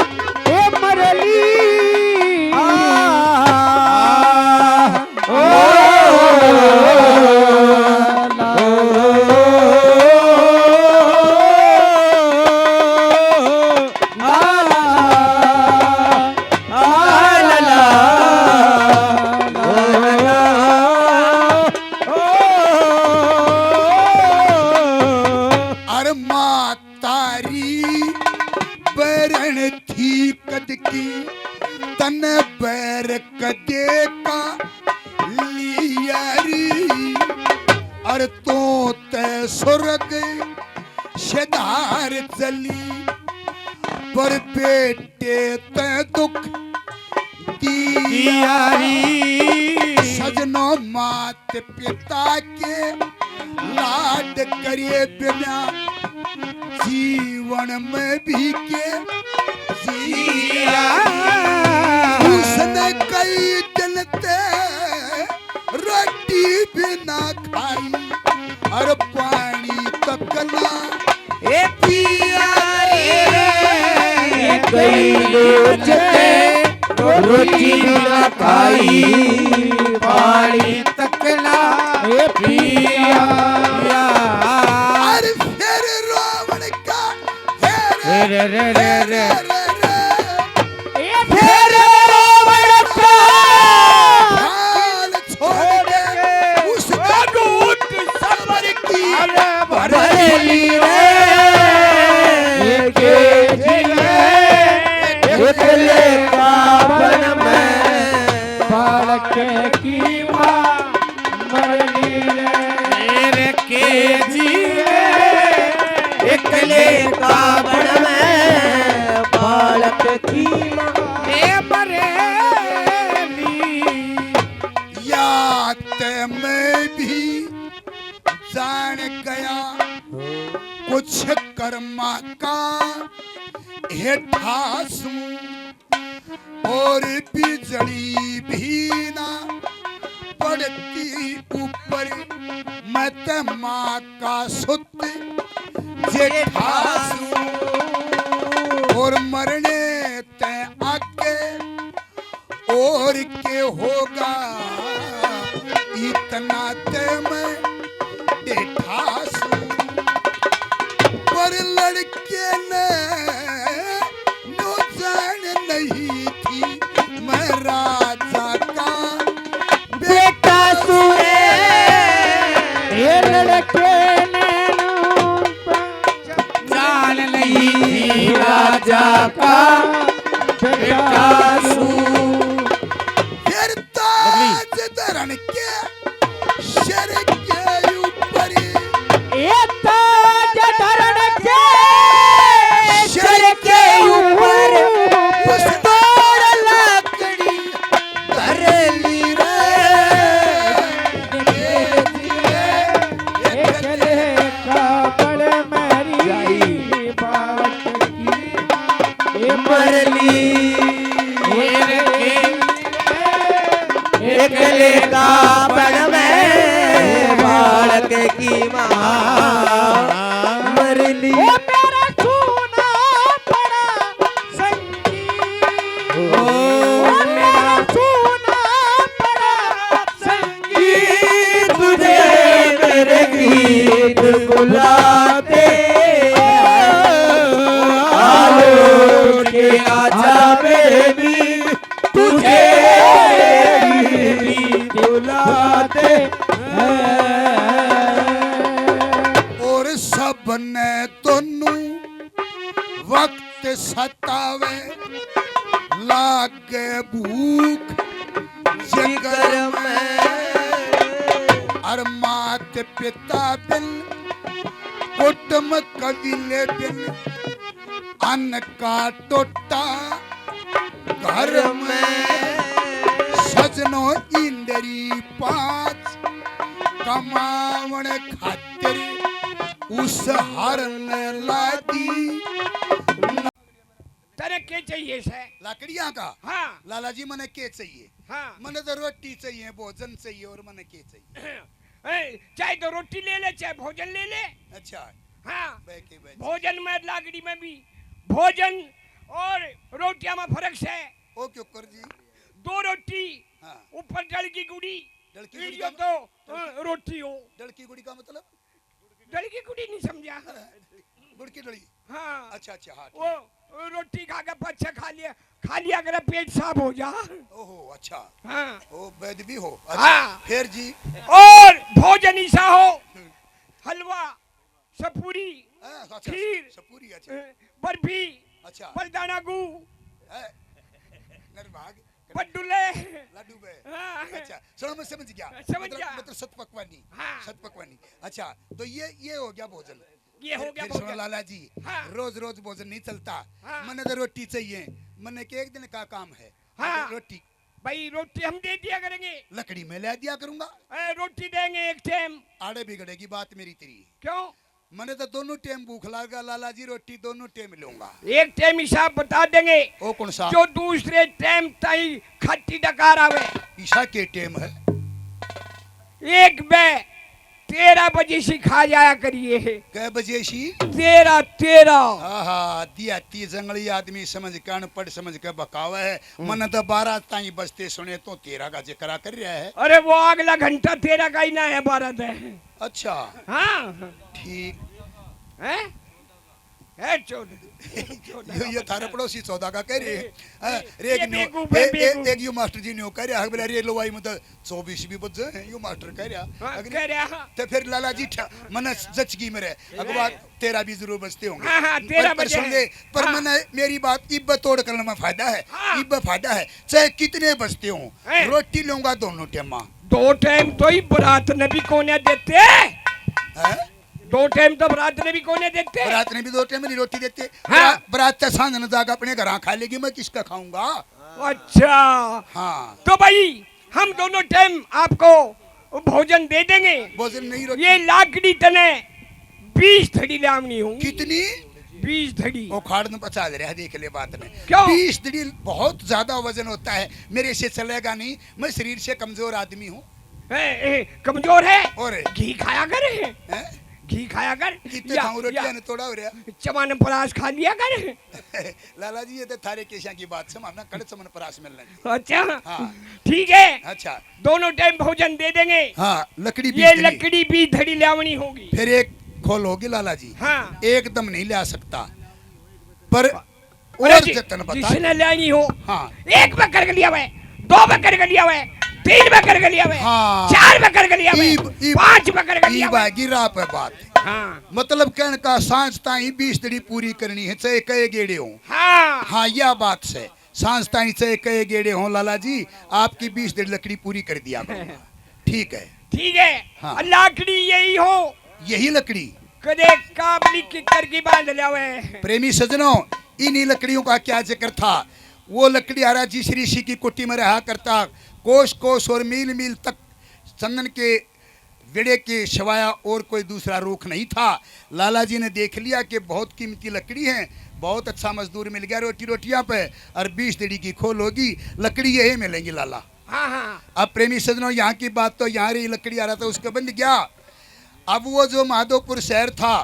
ए मरली अरे मातारी बरण थी कद की तन बैर कदे का लियारी अरे तो ते स्वर्ग शदार चली पर बेटे ते दुख दियारी सजनो मात पिता के लाड करिए बिना जीवन में भी के जिया उसने कई दिन ते रोटी बिना खाई और पानी तक ना ए पिया रे कई रोटी ना खाई पानी तक ना ए पिया और फिर रावण का रे रे रे रे फिर रावण का हाल छोड़ के उसका दूत सबर की भरली रे के जिले एकले काबन में बालक की माँ मरली रे के जिले एकले काबन में बालक की ए मरेली याद मैं भी जान गया कुछ कर्मा का हेठासू और बिजली भी ना पड़ती ऊपर मत माँ का सुत जेठासू और मरने ते आगे और के होगा इतना ते मैं देठासू पर लड़के ने नो जान नहीं थी मैं राजा का बेटा सुरे ये लड़के ने जान नहीं राजा का बेटा सू फिर ताज धरण के शर के ऊपर ये ताज धरण के शर के ऊपर उस तोड़ लकड़ी धरली एकले काबड़ मेरी बात की ए मरली एकले का बड़ में बालक की माँ मरली ओ मेरा चूना पड़ा संगीत ओ मेरा चूना पड़ा संगीत तुझे मेरे गीत बुलाते आलो के आजा बेबी तुझे गीत बुलाते और सबने दोनों वक्त सतावे लागे भूख जिगर में और मात पिता बिन कुटुम कबीले बिन अन्न का टोटा घर में सजनो इंदरी पांच कमावण खातिर उस हरन लादी तेरे के चाहिए से लकड़ियां का हाँ लाला जी मने के चाहिए हाँ मने तो रोटी चाहिए भोजन चाहिए और मने के चाहिए चाहे तो रोटी ले ले चाहे भोजन ले ले अच्छा हाँ बैठे बैठे भोजन में लाकड़ी में भी भोजन और रोटियां में फर्क है। ओ क्यों कर जी? 2 रोटी हाँ। ऊपर डल की गुड़ी, डल की गुड़ी वीडियो का- तो रोटी हो। डल की गुड़ी का मतलब? डल की गुड़ी नहीं समझा? गुड़ की डली। हाँ अच्छा अच्छा हाँ। वो रोटी खा के पच्चा खा लिया अगर पेट साफ हो जा। ओहो अच्छा। हाँ ओ वैद भी हो। हाँ। अच्छा फिर जी? और भोजन ऐसा हो, हलवा, सपूरी, हाँ, अच्छा, खीर, सपूरी अच्छा। बर्फी, अच्छा। बलदाना गू, है, नरभाग, पटुले। लाडू बे। हाँ। अच्छा सुनो मैं समझ गया। समझ गया। मतलब सतपकवानी। हाँ। सतपकवानी। अच्छा तो ये हो गया भोजन। ये हो गया फिर सुनो भोजन। लाला जी, हाँ। रोज रोज भोजन नहीं चलता। हाँ। मने तो रोटी चाहिए। मने के एक दिन का काम है। हाँ। रोटी भाई रोटी हम दे दिया करेंगे। लकड़ी में ले दिया करूंगा। रोटी देंगे एक टाइम। आड़े बिगड़ेगी बात मेरी तेरी। क्यों? मने तो दोनों टाइम भूख लगा लाला जी, रोटी दोनों टाइम लूंगा। एक टाइम हिसाब बता देंगे। ओ कौन सा? जो दूसरे टाइम ताई खट्टी डकार आवे। ईशा के टाइम है। एक बे 13 बजे से खा जाया करिए। कै बजे सी? 13। आहा दिया ती जंगली आदमी समझ के अनपढ़ समझ के बकावा है। मन तो 12 ताई बजते सुने तो 13 का जिक्र कर रहा है। अरे वो अगला घंटा 13 का ही ना है 12 है। अच्छा हाँ ठीक है चोद। ये थारे पड़ोसी सौदा का कह रहे हैं। ये बेवकूफ है, बेवकूफ। एक यू मास्टर जी ने कह रहा है बोले रे लोवाई में तो 24 भी बज हैं यू मास्टर कह रहा हाँ, कह रहा। तो फिर लाला जी मन जचगी में रहे अगवा 13 भी जरूर बजते होंगे। हाँ, हाँ, 13 पर बजे सुन ले हैं। पर हाँ। मैंने मेरी बात इब्बत तोड़ करने में फायदा है। हाँ। इब्बत फायदा है चाहे कितने बजते हो हैं। रोटी लूंगा दोनों टाइम। 2 टाइम तो ही बरात ने भी कोने देते। हैं 2 टाइम तो बरात ने भी कोने देते। बरात ने भी 2 टाइम नहीं रोटी देते। हाँ। बरात तो सांझ न जाकर अपने घर खा लेगी, मैं किसका खाऊंगा। अच्छा हाँ तो भाई हम दोनों टाइम आपको भोजन दे देंगे। भोजन नहीं रोटी। ये लाकड़ी तने 20 थड़ी लावनी होंगी। कितनी? 20 थड़ी। वो खाड़ में पचा दे रहा है देख ले बात में। क्यों? 20 दड़ी बहुत ज्यादा वजन होता है, मेरे से चलेगा नहीं। मैं शरीर से कमजोर आदमी हूँ। कमजोर है और घी खाया कर। हैं? घी खाया कर। कितने खाऊं रोटियां ने तोड़ा हो रहा। चमन परास खा लिया कर। लाला जी ये तो थारे केशा की बात समझना, कड़े चमन परास मिलना। अच्छा हाँ। ठीक है अच्छा दोनों टाइम भोजन दे देंगे। हाँ लकड़ी ये 20 दड़ी। लकड़ी भी धड़ी लावनी होगी। फिर एक खोल होगी लाला जी। हाँ। एकदम नहीं ला सकता पर अरे और जतन बता। जिसने लानी हो। हाँ 1 बकर के लिया हुआ है, 2 बकर के लिया हुआ है, 3 बकर के लिया हुआ है, हाँ। 4 बकर के लिया हुआ है, ईब- ईब- 5 बकर के लिया हुआ है। गिरा पे बात। हाँ मतलब कहने का सांझ ताई 20 दड़ी पूरी करनी है चाहे कई गेड़े हो। हाँ हाँ यह बात से सांझ ताई चाहे कई गेड़े हो लाला जी आपकी 20 दड़ी लकड़ी पूरी कर दिया करूंगा। ठीक है ठीक है। हाँ। और लाकड़ी यही हो यही लकड़ी। कदे काबली किकर की बांध लिया हुआ है। प्रेमी सजनों इन्हीं लकड़ियों का क्या जिक्र था। वो लकड़ी हरा जिस ऋषि की कुटी में रहा करता, कोस कोस और मील मील तक चंदन के विड़े के सिवाया और कोई दूसरा रूख नहीं था। लाला जी ने देख लिया कि बहुत कीमती लकड़ी है, बहुत अच्छा मजदूर मिल गया रोटियां पे, और 20 दड़ी की खोल होगी, लकड़ी यही मिलेंगी लाला। हाँ हाँ अब प्रेमी सजनों यहाँ की बात तो यहाँ रही, लकड़ी आ रहा था उसका बंद गया। अब वो जो माधोपुर शहर था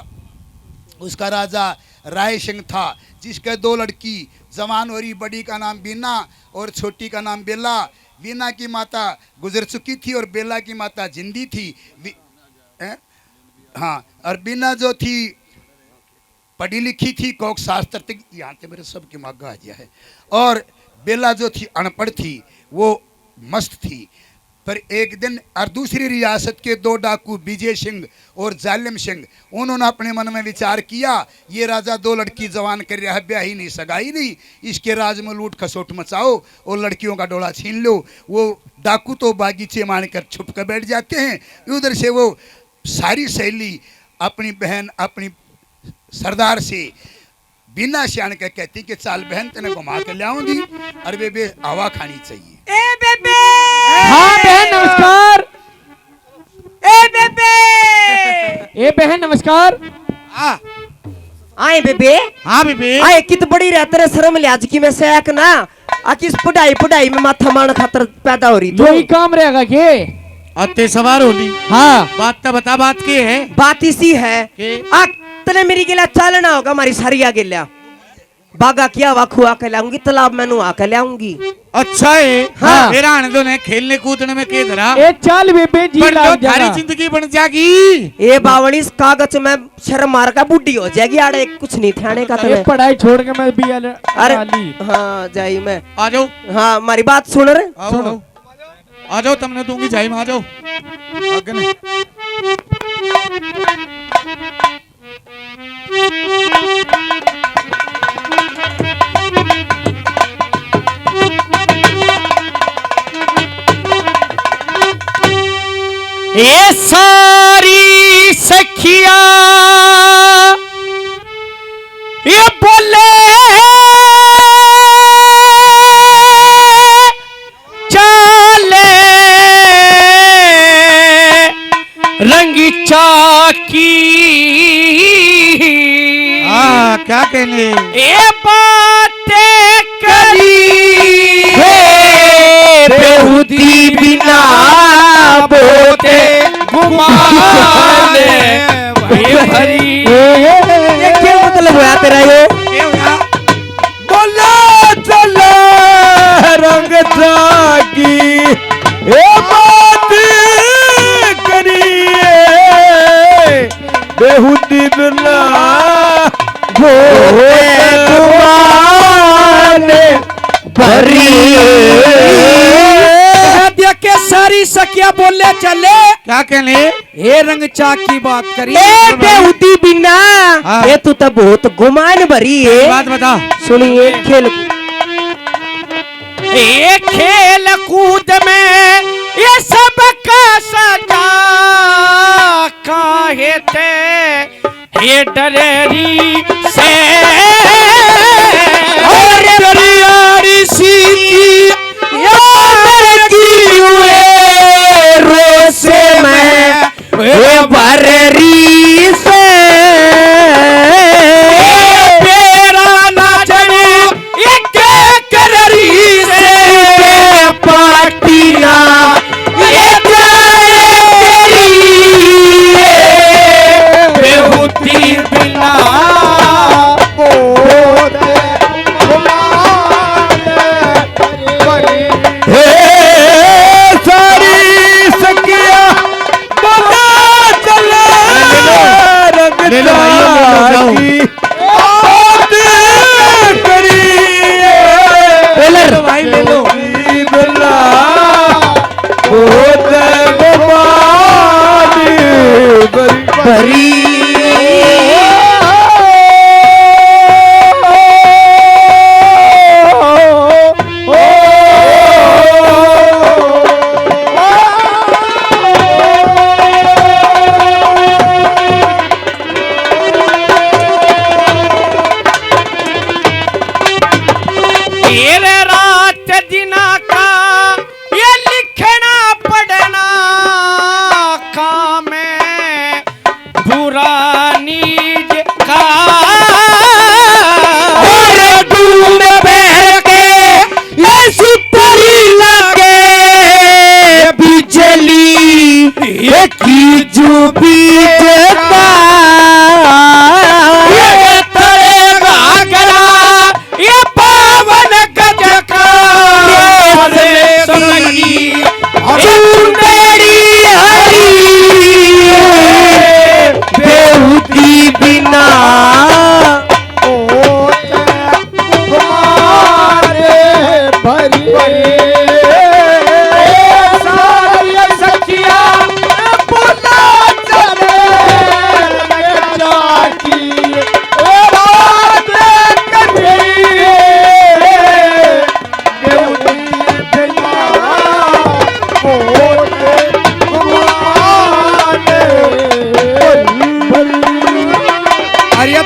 उसका राजा राय सिंह था, जिसके 2 लड़की जवान हो रही, बड़ी का नाम बीना और छोटी का नाम बेला। बीना की माता गुजर चुकी थी और बेला की माता जिंदी थी। हाँ और बीना जो थी पढ़ी लिखी थी, कोक शास्त्र तक यहाँ से मेरे सबकी मांगा आ गया है, और बेला जो थी अनपढ़ थी, वो मस्त थी। पर एक दिन और दूसरी रियासत के 2 डाकू विजय सिंह और जालिम सिंह, उन्होंने अपने मन में विचार किया ये राजा 2 लड़की जवान कर रहा है, ब्याह ही नहीं सगाई नहीं, इसके राज में लूट खसोट मचाओ और लड़कियों का डोला छीन लो। वो डाकू तो बागीचे मान कर छुप कर बैठ जाते हैं। उधर से वो सारी सहेली अपनी बहन अपनी सरदार से बिना सियान के कहती कि चाल बहन तेने घुमा के लाऊंगी और बे हवा खानी चाहिए। ए बेबे। हाँ बहन नमस्कार। ए बेबे। ए बहन नमस्कार। आए बेबे। हाँ बेबे। आए कित बड़ी रहते रे शर्म लिहाज की में से एक ना आ किस पढ़ाई में माथा मारने खातर पैदा हो रही वही काम रहेगा के अत्ते सवार होली। हाँ बात तो बता, बात के है बात इसी है के? आ तने मेरी गिला चालना होगा हमारी सारिया गिला बागा किया वाखू आके लाऊंगी, तालाब में नु आके लाऊंगी। अच्छा है। हाँ। मेरा आने दो ने खेलने कूदने में के धरा ए चल बेबे जी पर तो लग थारी जाना। जिंदगी बन जाएगी। ये बावली इस कागज में शर्म मार का बुढ़ी हो जाएगी। आड़े कुछ नहीं थाने का ये तुम्हें। पढ़ाई छोड़ के मैं भी अरे वाली हाँ जाई मैं। आ जाओ हाँ हमारी बात सुन रहे। आओ, आओ। आ जाओ तुमने दूंगी जाई में आ जाओ आगे नहीं। ये सारी सखिया ये बोले चाले रंगी चाकी। हाँ क्या कहने ये बातें करी बेहुदी बिना बोते घुमाने भरी। ये क्या मतलब हुआ तेरा ये? बोला चला रंग जागी ये बात करिए बेहुदी बिना भोले घुमाने भरी। के सारी सखिया बोले चले क्या कहने ये रंग चाक की बात करी बेहुदी बिना हाँ। ये तू तो बहुत गुमान भरी है। बात बता सुनिए खेल कूद में ये सब का सजा काहे थे ये डरेरी से और डरियारी सी यार की हुए रोज से मैं ये बरेरी से तेरा ना जाने ये क्या कररी से पार्टिया ये तेरी बेहुदी बिना ले लो भाई ले लो भाई ले लो। की जो बीत का ये तरेगा गला ये पावन गज का ये संगी चुंदेरी हरी बेहुदी बिना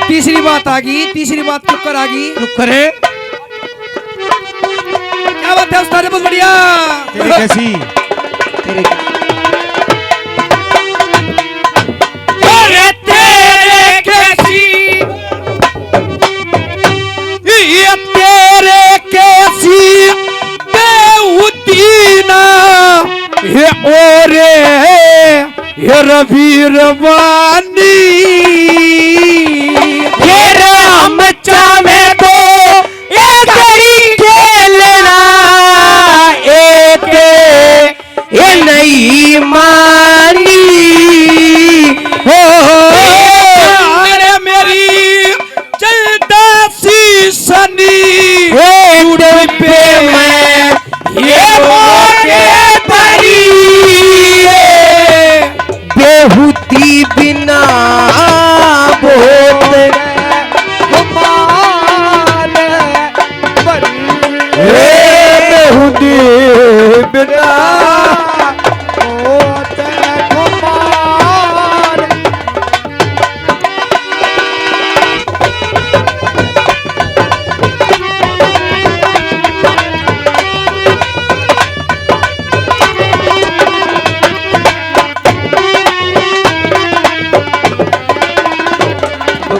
तीसरी बात आ गई, तीसरी बात चुपकर आ गई। चुप करे। क्या बात है उस्ताद, बहुत बढ़िया। तेरी कैसी अरे तेरे कैसी ये तेरे कैसी बेहुदी ना ये ओरे ये रवि रवानी ये राम चामे को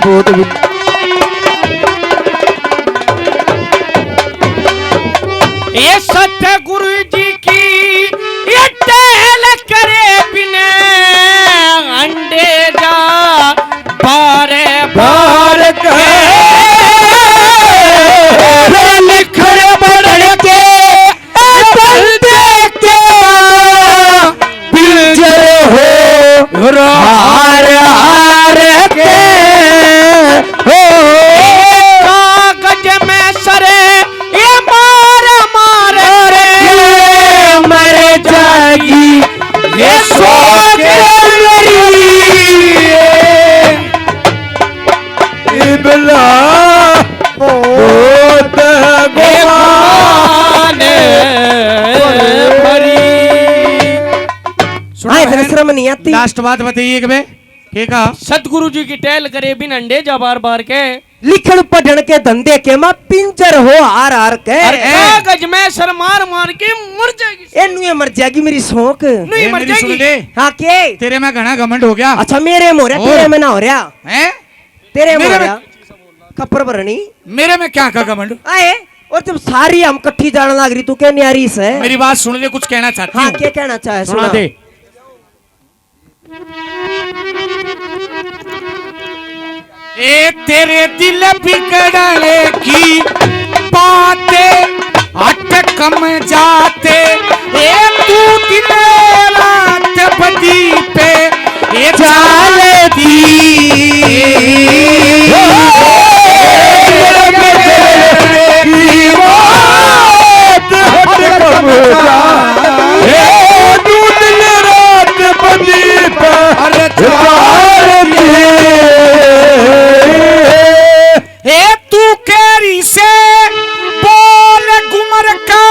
बहुत भी ये सत्य गुरु जी की ये टहल करे बिना अंडे जा बारे बार लिखड़ बढ़ के बंदे के पिंजर हो हार हार के हो कागज में सरे ये मार मार रे मर जाएगी ये सोच मेरी इबला बहुत गुमाने भरी। हाँ इतने शर्म नहीं आती। लास्ट बात बताइए कि के कहा सतगुरु जी की टहल करे बिन अंडे जा बार बार के लिखण पढ़न के धंधे के मां पिंजर हो हार हार के कागज में सर मार मार के मर जाएगी। ए नुए मर जाएगी मेरी शौक नहीं मर मेरी सुन जाएगी। ले हाँ के तेरे में घना घमंड हो गया अच्छा मेरे में हो रहा और? तेरे में ना हो रहा हैं तेरे में हो मेरे रहा कपर भरनी मेरे में क्या का घमंड आए और तुम सारी हम कट्ठी जाने लग रही तू क्या न्यारी से मेरी बात सुन ले कुछ कहना चाहती हाँ हूँ क्या कहना चाहे सुना सुना दे ए तेरे दिल बिगड़ने की बातें हट कम जाते ए तू दिन रात बदी पे ए चालती ए तू केरी से बोल गुमर का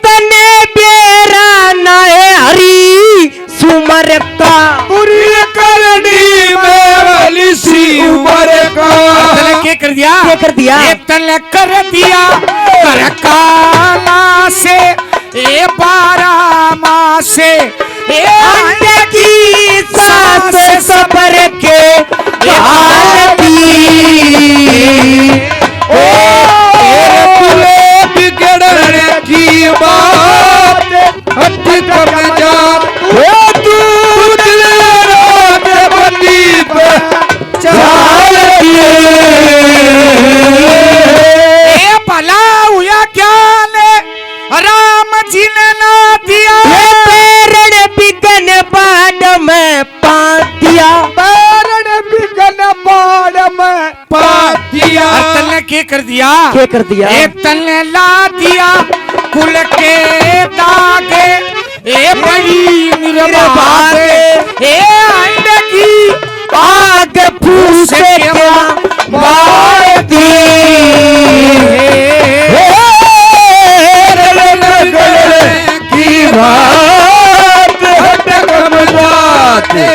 तने बेरा नाए हरी सुमर का पूरी करनी में वाली सी उमर का तने क्या कर दिया क्या कर दिया ए तने कर दिया कर काला से ए 12 माह से ए अंडे की सांस सबर के हालती ओ बिगड़ने की बात हट कम जा ओ तू दिल रात बंदी पे चालती ए भला हुआ क्या ने राम जी ने ना दिया पेड़ बिगन बाड़ में पातिया पैरण बिगन बाड़ में पातिया और तन्ने क्या कर दिया क्या कर दिया ए तन्ने ला दिया कुल के दागे ए बड़ी निर्बागे ए अंडे की आग फूस क्या मारती की बात हट कम जाते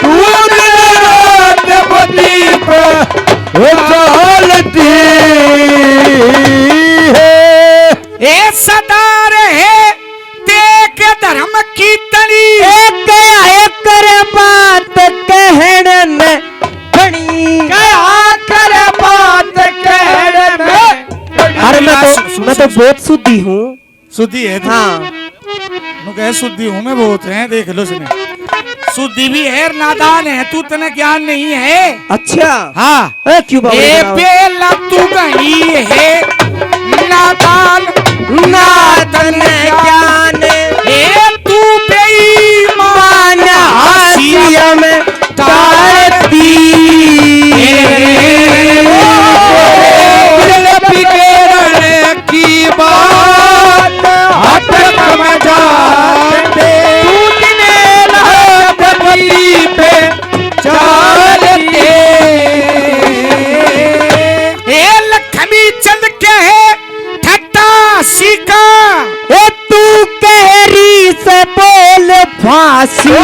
तू दिन रात बदी पे चालती है ए सदा रहे देख धर्म की तली एक कर बात कहन में बनी क्या कर बात कहने में अरे मैं तो बहुत शुद्धि हूँ शुद्धि है तू हाँ नु कहे शुद्धि हूँ मैं बहुत है देख लो सुने शुद्धि भी है नादान है तू तने ज्ञान नहीं है अच्छा हाँ क्यों बाबू ए बेला तू गई है नादान नादन ज्ञान ए तू बेईमान हासिया में तारती बिगड़ने की बात हट कम जाते तू दिन रात बदी पे चालते ए लक्ष्मी चंद के है ठट्टा सीका ए तू कहरी से बोल फांसी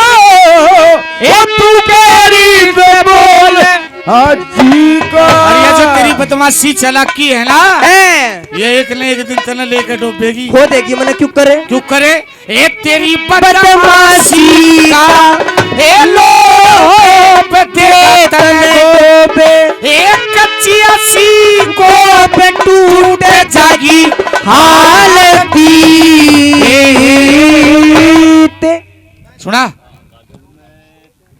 ए तू केरी से बोल हाजी का अरे ये जो तेरी बदमाशी चालाकी है ना ये एक न एक दिन तना लेकर डूबेगी। खो देगी मैंने क्यों करे क्यों करे? ए तेरी बदमाशी का ए लोभ दे तने डूबे, एक कच्ची असी को पे टूट जागी हालती। सुना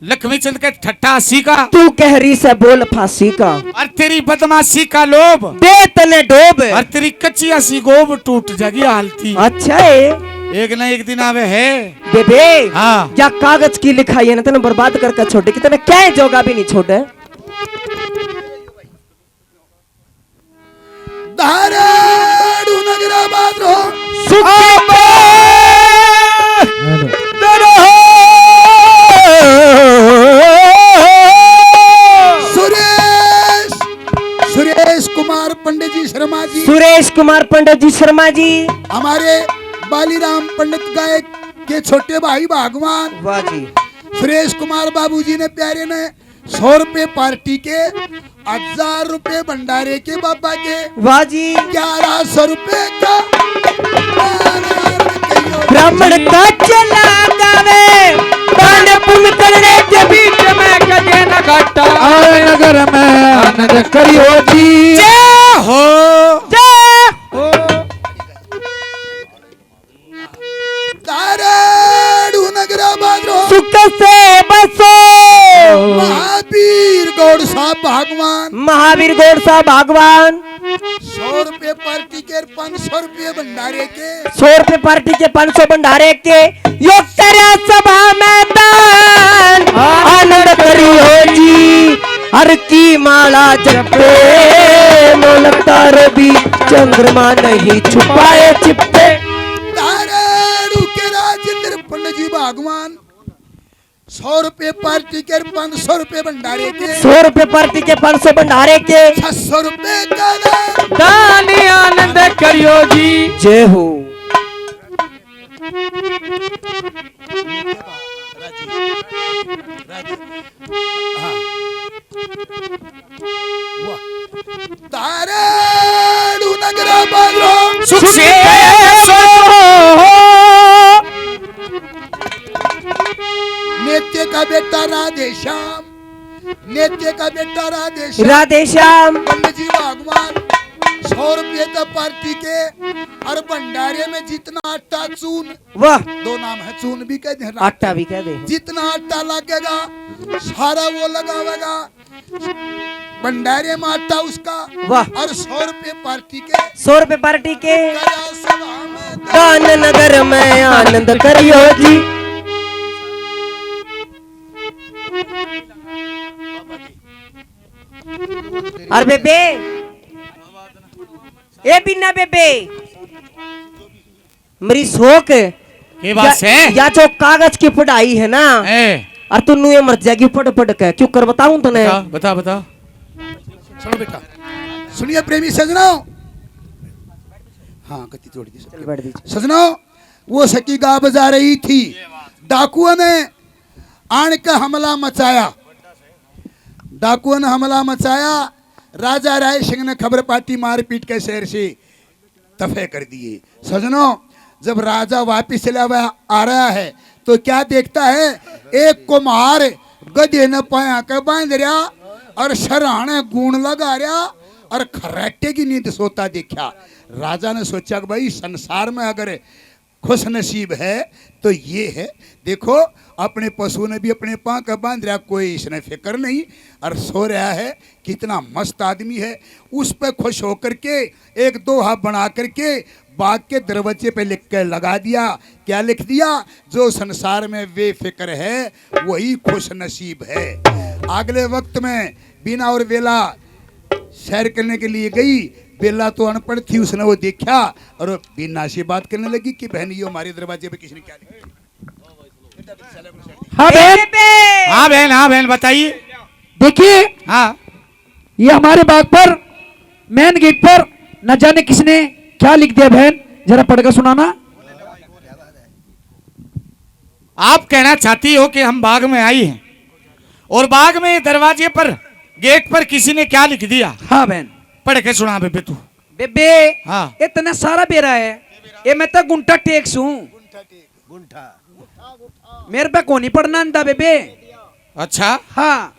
लक्ष्मी चंद के ठट्ठा हंसी का, तू कहरी से बोल फांसी का, और तेरी बदमाशी का लोभ दे तने डोब। और तेरी कच्ची हंसी गोब टूट जागी हालती। अच्छा है एक ना एक दिन आवे है। बेबे हाँ। या कागज की लिखाई है ना तेने बर्बाद करके छोटे, कि तेने क्या जोगा भी नहीं छोटे। धाराडू नगराबाद रो सुरेश सुरेश कुमार पंडित जी शर्मा जी, सुरेश कुमार पंडित जी शर्मा जी, हमारे बालीराम पंडित गायक के छोटे भाई भगवान। वाह जी। सुरेश कुमार बाबूजी ने प्यारे ने 100 रुपए पार्टी के, 1000 रुपए भंडारे के बाबा के, वाह जी। 1100 रुपए का ब्राह्मण का चला गावे, दान पुण्य करने के बीच में कजे न घाटा। आए नगर में आनंद करियो जी। जय हो जय हो। धाराडू नगराबाद रो सुख से बसो महावीर गौड़ साहब भगवान। महावीर गौड़ साहब भगवान। 100 रुपए पार्टी के, 500 रुपए भंडारे के, 100 रुपए पार्टी के, 500 भंडारे के, योग तेरा सभा में दान आनंद करियो जी। हर की माला जपे मोलकता रवि चंद्रमा नहीं छुपाए छिपे। धाराडू के राजेंद्र पंडित जी भगवान। 100 रुपए पार्टी के, 500 रुपए भंडारे के, 100 रुपए पार्टी के, 500 भंडारे के, 600 रुपए का दान। दान आनंद करियो जी। जय हो। धाराडू नगराबाद रो सुख से नेत्य का बेटा राधे श्याम, नेत्य का बेटा राधे श्याम, राधे श्याम। पंडित जी भगवान। 100 रुपये तो पार्टी के, और भंडारे में जितना आटा चून, वाह। 2 नाम है, चून भी कह दे, आटा भी कह दे। जितना आटा लगेगा सारा वो लगावेगा भंडारे में आटा उसका। वाह। और 100 रुपये पार्टी के, 100 रुपए पार्टी के, गया सभा में दान नगर में आनंद करियो जी। अरे बेबे, ए बिना बेबे, मेरी शौक ये बात है। या जो कागज की पढ़ाई है ना, ए, और तू ये मर जाएगी पढ़ पढ़ के, क्यों कर बताऊं तने। बता बता बता। सुनो बेटा, सुनिए प्रेमी सजनों। हाँ गति जोड़ दी चल बैठ दीजिए। सजनों, वो सकी गा बजा रही थी, डाकुओं ने आन का हमला मचाया, डाकुओं ने हमला मचाया। राजा राय सिंह ने खबर पाती, मारपीट के शहर से तफे कर दिए। सजनों, जब राजा वापिस चला आ रहा है तो क्या देखता है, एक कुम्हार गधे न पाया के बांध रहा और सराहने गुण लगा रहा और खर्राटे की नींद सोता देखा। राजा ने सोचा कि भाई संसार में अगर खुश नसीब है तो ये है। देखो अपने पशु ने भी अपने पाँव का बांध रहा, कोई इसने फिक्र नहीं और सो रहा है। कितना मस्त आदमी है। उस पर खुश होकर के एक दोहा बना करके बाग के दरवाजे पे लिख कर लगा दिया। क्या लिख दिया? जो संसार में बेफिक्र है वही खुश नसीब है। अगले वक्त में बिना और बेला सैर करने के लिए गई। बेला तो अनपढ़ थी, उसने वो देखा और बिना से बात करने लगी कि बहन ये हमारे दरवाजे पे किसने क्या लिखा। हाँ बहन, हाँ बहन, हाँ बहन बताइए। देखिए हाँ, ये हमारे बाग पर मेन गेट पर न जाने किसने क्या लिख दिया। बहन जरा पढ़कर सुनाना। आप कहना चाहती हो कि हम बाग में आई हैं और बाग में दरवाजे पर गेट पर किसी ने क्या लिख दिया? हाँ बहन, पढ़ के सुना बेबे तू। बेबे हाँ। इतना सारा बेरा है ये मैं तो गुंठा टेक्स हूँ मेरे पे को नहीं पढ़ना आंदा बेबे अच्छा हाँ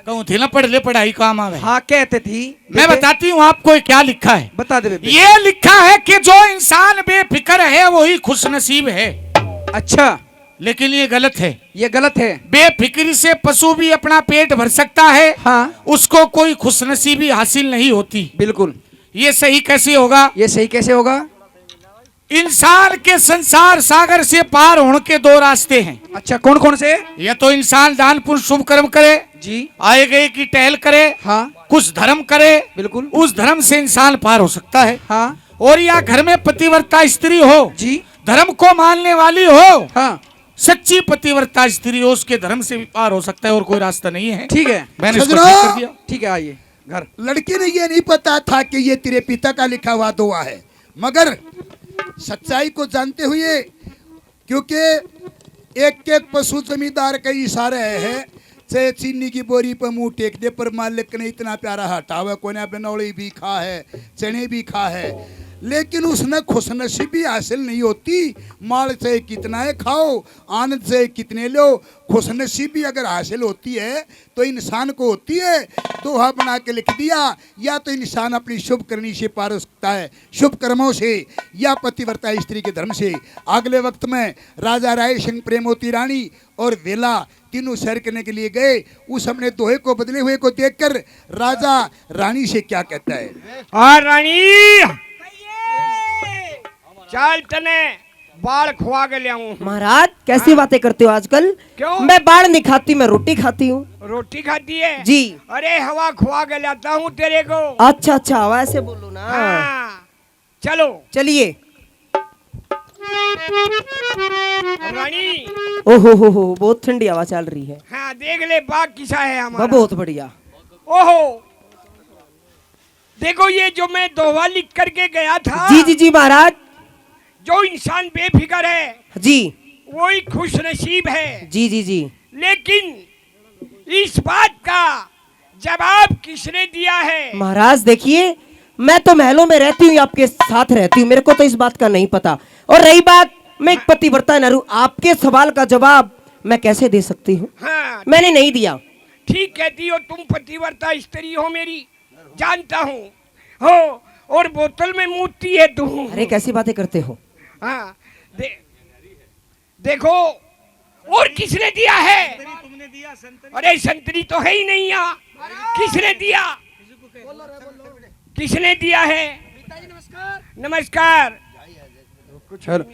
कहूँ थी ना पढ़ ले पढ़ाई काम आवे। हाँ कहते थी मैं बेबे, बताती हूँ आपको क्या लिखा है। बता दे बेबे। ये लिखा है कि जो इंसान बेफिक्र है वही खुशनसीब है। अच्छा लेकिन ये गलत है। ये गलत है। बेफिक्री से पशु भी अपना पेट भर सकता है, हाँ उसको कोई खुशनसीबी हासिल नहीं होती। बिल्कुल। ये सही कैसे होगा? ये सही कैसे होगा? इंसान के संसार सागर से पार होने के दो रास्ते हैं। अच्छा कौन कौन से? या तो इंसान दान पुण्य शुभ कर्म करे, जी आए गए की टहल करे, हाँ कुछ धर्म करे, बिल्कुल। उस धर्म से इंसान पार हो सकता है। हाँ और या घर में पतिव्रता स्त्री हो, जी धर्म को मानने वाली हो, हाँ सच्ची पतिव्रता स्त्री हो, उसके धर्म से भी पार हो सकता है और कोई रास्ता नहीं है। ठीक है मैंने इसको सजनों! ठीक कर दिया। ठीक है आइए घर। लड़की ने ये नहीं पता था कि ये तेरे पिता का लिखा हुआ दुआ है, मगर सच्चाई को जानते हुए, क्योंकि एक एक पशु जमींदार का इशारा है, चाहे चीनी की बोरी पर मुंह टेक दे पर मालिक ने इतना प्यारा हटावा, कोने बनौली भी खा है, चने भी खा है, लेकिन उसने खुशनसीबी हासिल नहीं होती। माल चाहे कितना है खाओ, आनंद चाहे कितने लो, खुशनसीबी अगर हासिल होती है तो इंसान को होती है। दोहा बना के लिख दिया, या तो इंसान अपनी शुभ करनी से पार हो सकता है, शुभ कर्मों से, या पतिव्रता स्त्री के धर्म से। अगले वक्त में राजा राय सिंह, प्रेमवती रानी और वेला तीनों सैर करने के लिए गए। उस अपने दोहे को बदले हुए को देखकर राजा रानी से क्या कहता है? और रानी चल तने बाल खुआ के ले आऊं। महाराज कैसी बातें करते हो आजकल? क्यों? मैं बाढ़ नहीं खाती, मैं रोटी खाती हूँ। रोटी खाती है? जी। अरे हवा खुआ के लाता हूँ तेरे को। अच्छा अच्छा वैसे बोलो ना। हाँ चलो चलिए। रानी। ओहो बहुत ठंडी हवा चल रही है। हाँ देख ले बाग किसा है हमारा। बहुत बढ़िया। ओहो देखो ये जो मैं दोहा लिख करके गया था। जी जी जी महाराज। जो इंसान बेफिक्र है जी वही खुश नसीब है। जी जी जी। लेकिन इस बात का जवाब किसने दिया है? महाराज देखिए, मैं तो महलों में रहती हूँ, आपके साथ रहती हूँ, मेरे को तो इस बात का नहीं पता। और रही बात, मैं एक पतिव्रता नारी, आपके सवाल का जवाब मैं कैसे दे सकती हूँ? हाँ मैंने नहीं दिया। ठीक कहती हो, तुम पतिव्रता स्त्री हो, मेरी जानता हूँ हो, और बोतल में मूर्ति है तू। अरे कैसी बातें करते हो? हाँ देखो, और किसने दिया है? अरे संतरी तो है ही नहीं यहाँ। किसने दिया? किसने दिया है? नमस्कार। चलो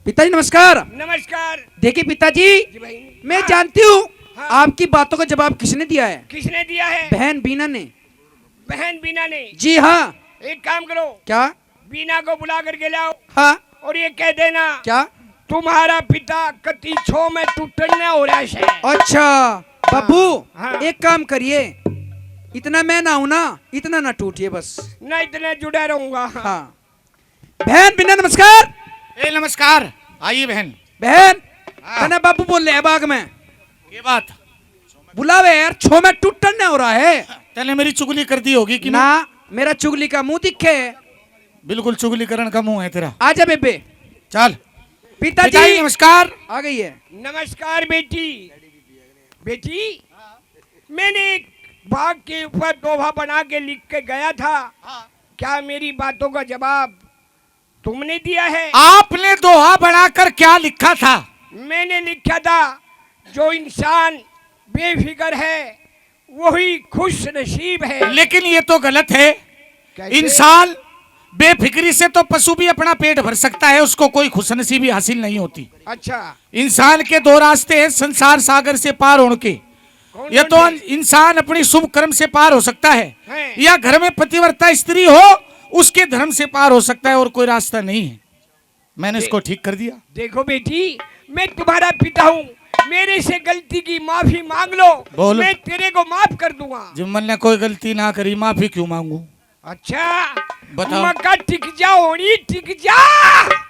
पिताजी नमस्कार। नमस्कार। देखिए पिताजी, जी भाई। मैं जानती हूँ हाँ। आपकी बातों का जवाब किसने दिया है? किसने दिया है? बहन बीना ने। बहन बीना ने? जी हाँ। एक काम करो, क्या? बीना को बुला करके लाओ हाँ और ये कह देना क्या? तुम्हारा पिता कति छो में टूटने हो रहा है। अच्छा बाबू, हाँ। एक काम करिए, इतना मैं ना हूं ना, इतना ना टूटिए बस। न इतने जुड़ा रहूंगा। हाँ बहन बिना नमस्कार। ए नमस्कार। आइए बहन। बहन कना बाबू बोल रहे हैं बाग में। ये बात बुलावे यार, छो में टूटने हो रहा है। तने मेरी चुगली कर दी होगी कि ना मेरा चुगली का मुंह दिखे। बिल्कुल चुगलीकरण का मुंह है तेरा। आजा बेबे। चल पिताजी नमस्कार। आ गई है। नमस्कार बेटी। बेटी मैंने एक बाग के ऊपर दोहा बना के लिख के गया था। क्या मेरी बातों का जवाब तुमने दिया है? आपने दोहा बनाकर क्या लिखा था? मैंने लिखा था जो इंसान बेफिक्र है वही खुश नसीब है। लेकिन ये तो गलत है। कैसे? इंसान बेफिक्री से तो पशु भी अपना पेट भर सकता है, उसको कोई खुशनसीबी हासिल नहीं होती। अच्छा इंसान के दो रास्ते हैं संसार सागर से पार होने के। कौन या तो कौन से? इंसान अपनी शुभ कर्म से पार हो सकता है, हैं। या घर में पतिव्रता स्त्री हो उसके धर्म से पार हो सकता है और कोई रास्ता नहीं है। मैंने इसको ठीक कर दिया। देखो बेटी, मैं तुम्हारा पिता हूँ, मेरे से गलती की माफी मांग लो। बोलो। मैं तेरे को माफ कर दूंगा। जब मैंने कोई गलती ना करी, माफी क्यों मांगू? अच्छा बताओ। मक्का टिक जा होनी टिक जा।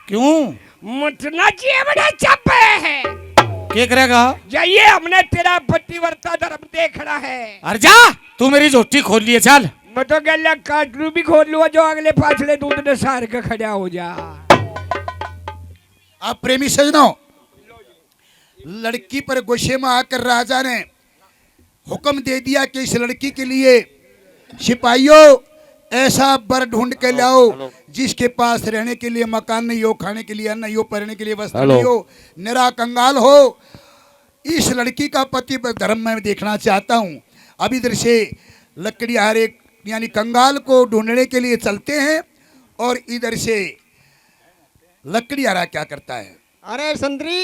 क्यों? मतना जेबड़े चपे है। क्या करेगा? जाइए, हमने तेरा पतिव्रता धर्म देखना है। अरे जा, तू मेरी झोटी खोल लिए। चल मैं तो गला काटरू भी खोल लूंगा जो अगले पाछले दूध ने सार के खड़ा हो जा। अब प्रेमी सजनों, लड़की पर गुस्से में आकर राजा ने हुक्म दे दिया कि इस लड़की के लिए सिपाहियों ऐसा बर ढूंढ के लाओ जिसके पास रहने के लिए मकान नहीं हो, खाने के लिए अन्न नहीं हो, पहनने के लिए वस्त्र नहीं हो, निरा कंगाल हो। इस लड़की का पति धर्म मैं देखना चाहता हूं। अब इधर से लकड़ीहारे यानी कंगाल को ढूंढने के लिए चलते हैं और इधर से लकड़ीहारा क्या करता है? अरे संतरी,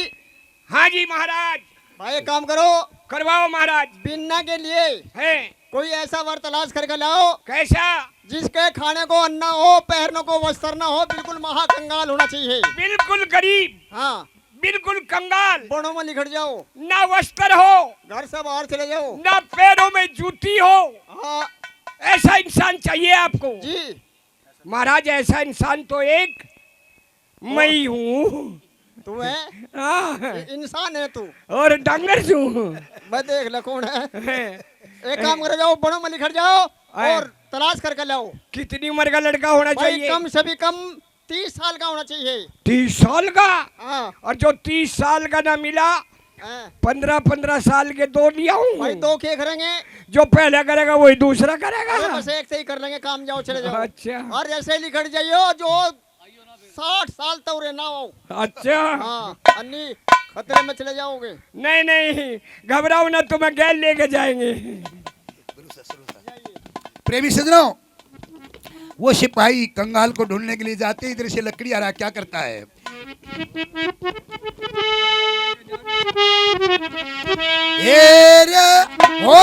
हाँ जी महाराज। भाई एक काम करो, करवाओ महाराज। बिन्ना के लिए है कोई ऐसा वर तलाश करके लाओ कैसा? जिसके खाने को अन्न हो, पहनने को वस्त्र न हो, बिल्कुल महाकंगाल होना चाहिए। बिल्कुल गरीब, हाँ, बिल्कुल कंगाल, बड़ों में निखट जाओ, ना वस्त्र हो, घर से बाहर चले जाओ, ना पैरों में जूती हो, हाँ ऐसा इंसान चाहिए आपको। जी। महाराज ऐसा इंसान तो एक मैं ही हूँ। तू है हाँ, इंसान है तू, और डंगर हूँ। मैं देख ले कौन है। एक काम कर जाओ, बड़ों में निखट जाओ और तलाश करके लाओ। कितनी उम्र का लड़का होना भाई चाहिए? कम से भी कम 30 साल का होना चाहिए। 30 साल का? हाँ, और जो 30 साल का ना मिला, हाँ। 15-15 साल के दो लिया भाई हूँ। दो क्या करेंगे? जो पहला करेगा वही दूसरा अरे करेगा। बस एक से ही कर लेंगे काम, जाओ चले जाओ। अच्छा और ऐसे ही निकट जाइयो जो 60 साल तक रे ना हो। अच्छा। हाँ, अन्नी खतरे में चले जाओगे। नहीं नहीं, घबराओ ना, तुम्हें गैल लेके जाएंगे। प्रेमी सजनों, वो सिपाही कंगाल को ढूंढने के लिए जाते, इधर से लकड़ीहारा क्या करता है? ए रे हो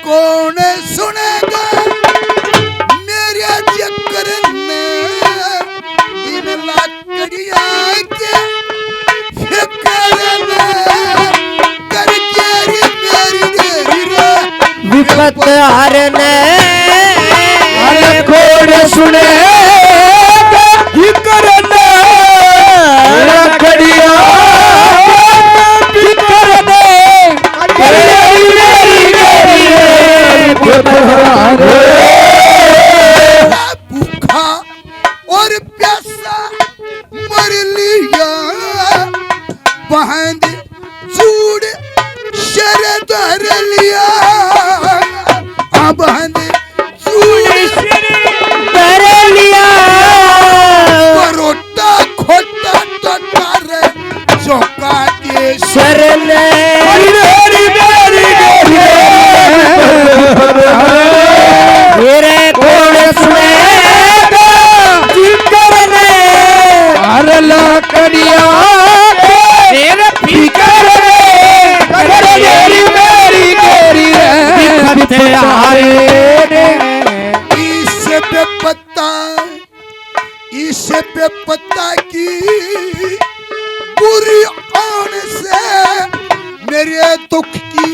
कौन सुनेगा मेरे चक्कर में इन लकड़िया के फिक्र में करके मेरी विपत हारने खोड़ सुने करने लकड़िया भूखा और प्यासा मर लिया बहन चूड़ शर धर लिया बहन चूड़ कर लिया परोटा खोटा टटार चौका के शरण मेरे कौन सुनेगा करने हर लकड़िया इस बेपत्ता की बुरी आन से मेरे दुख की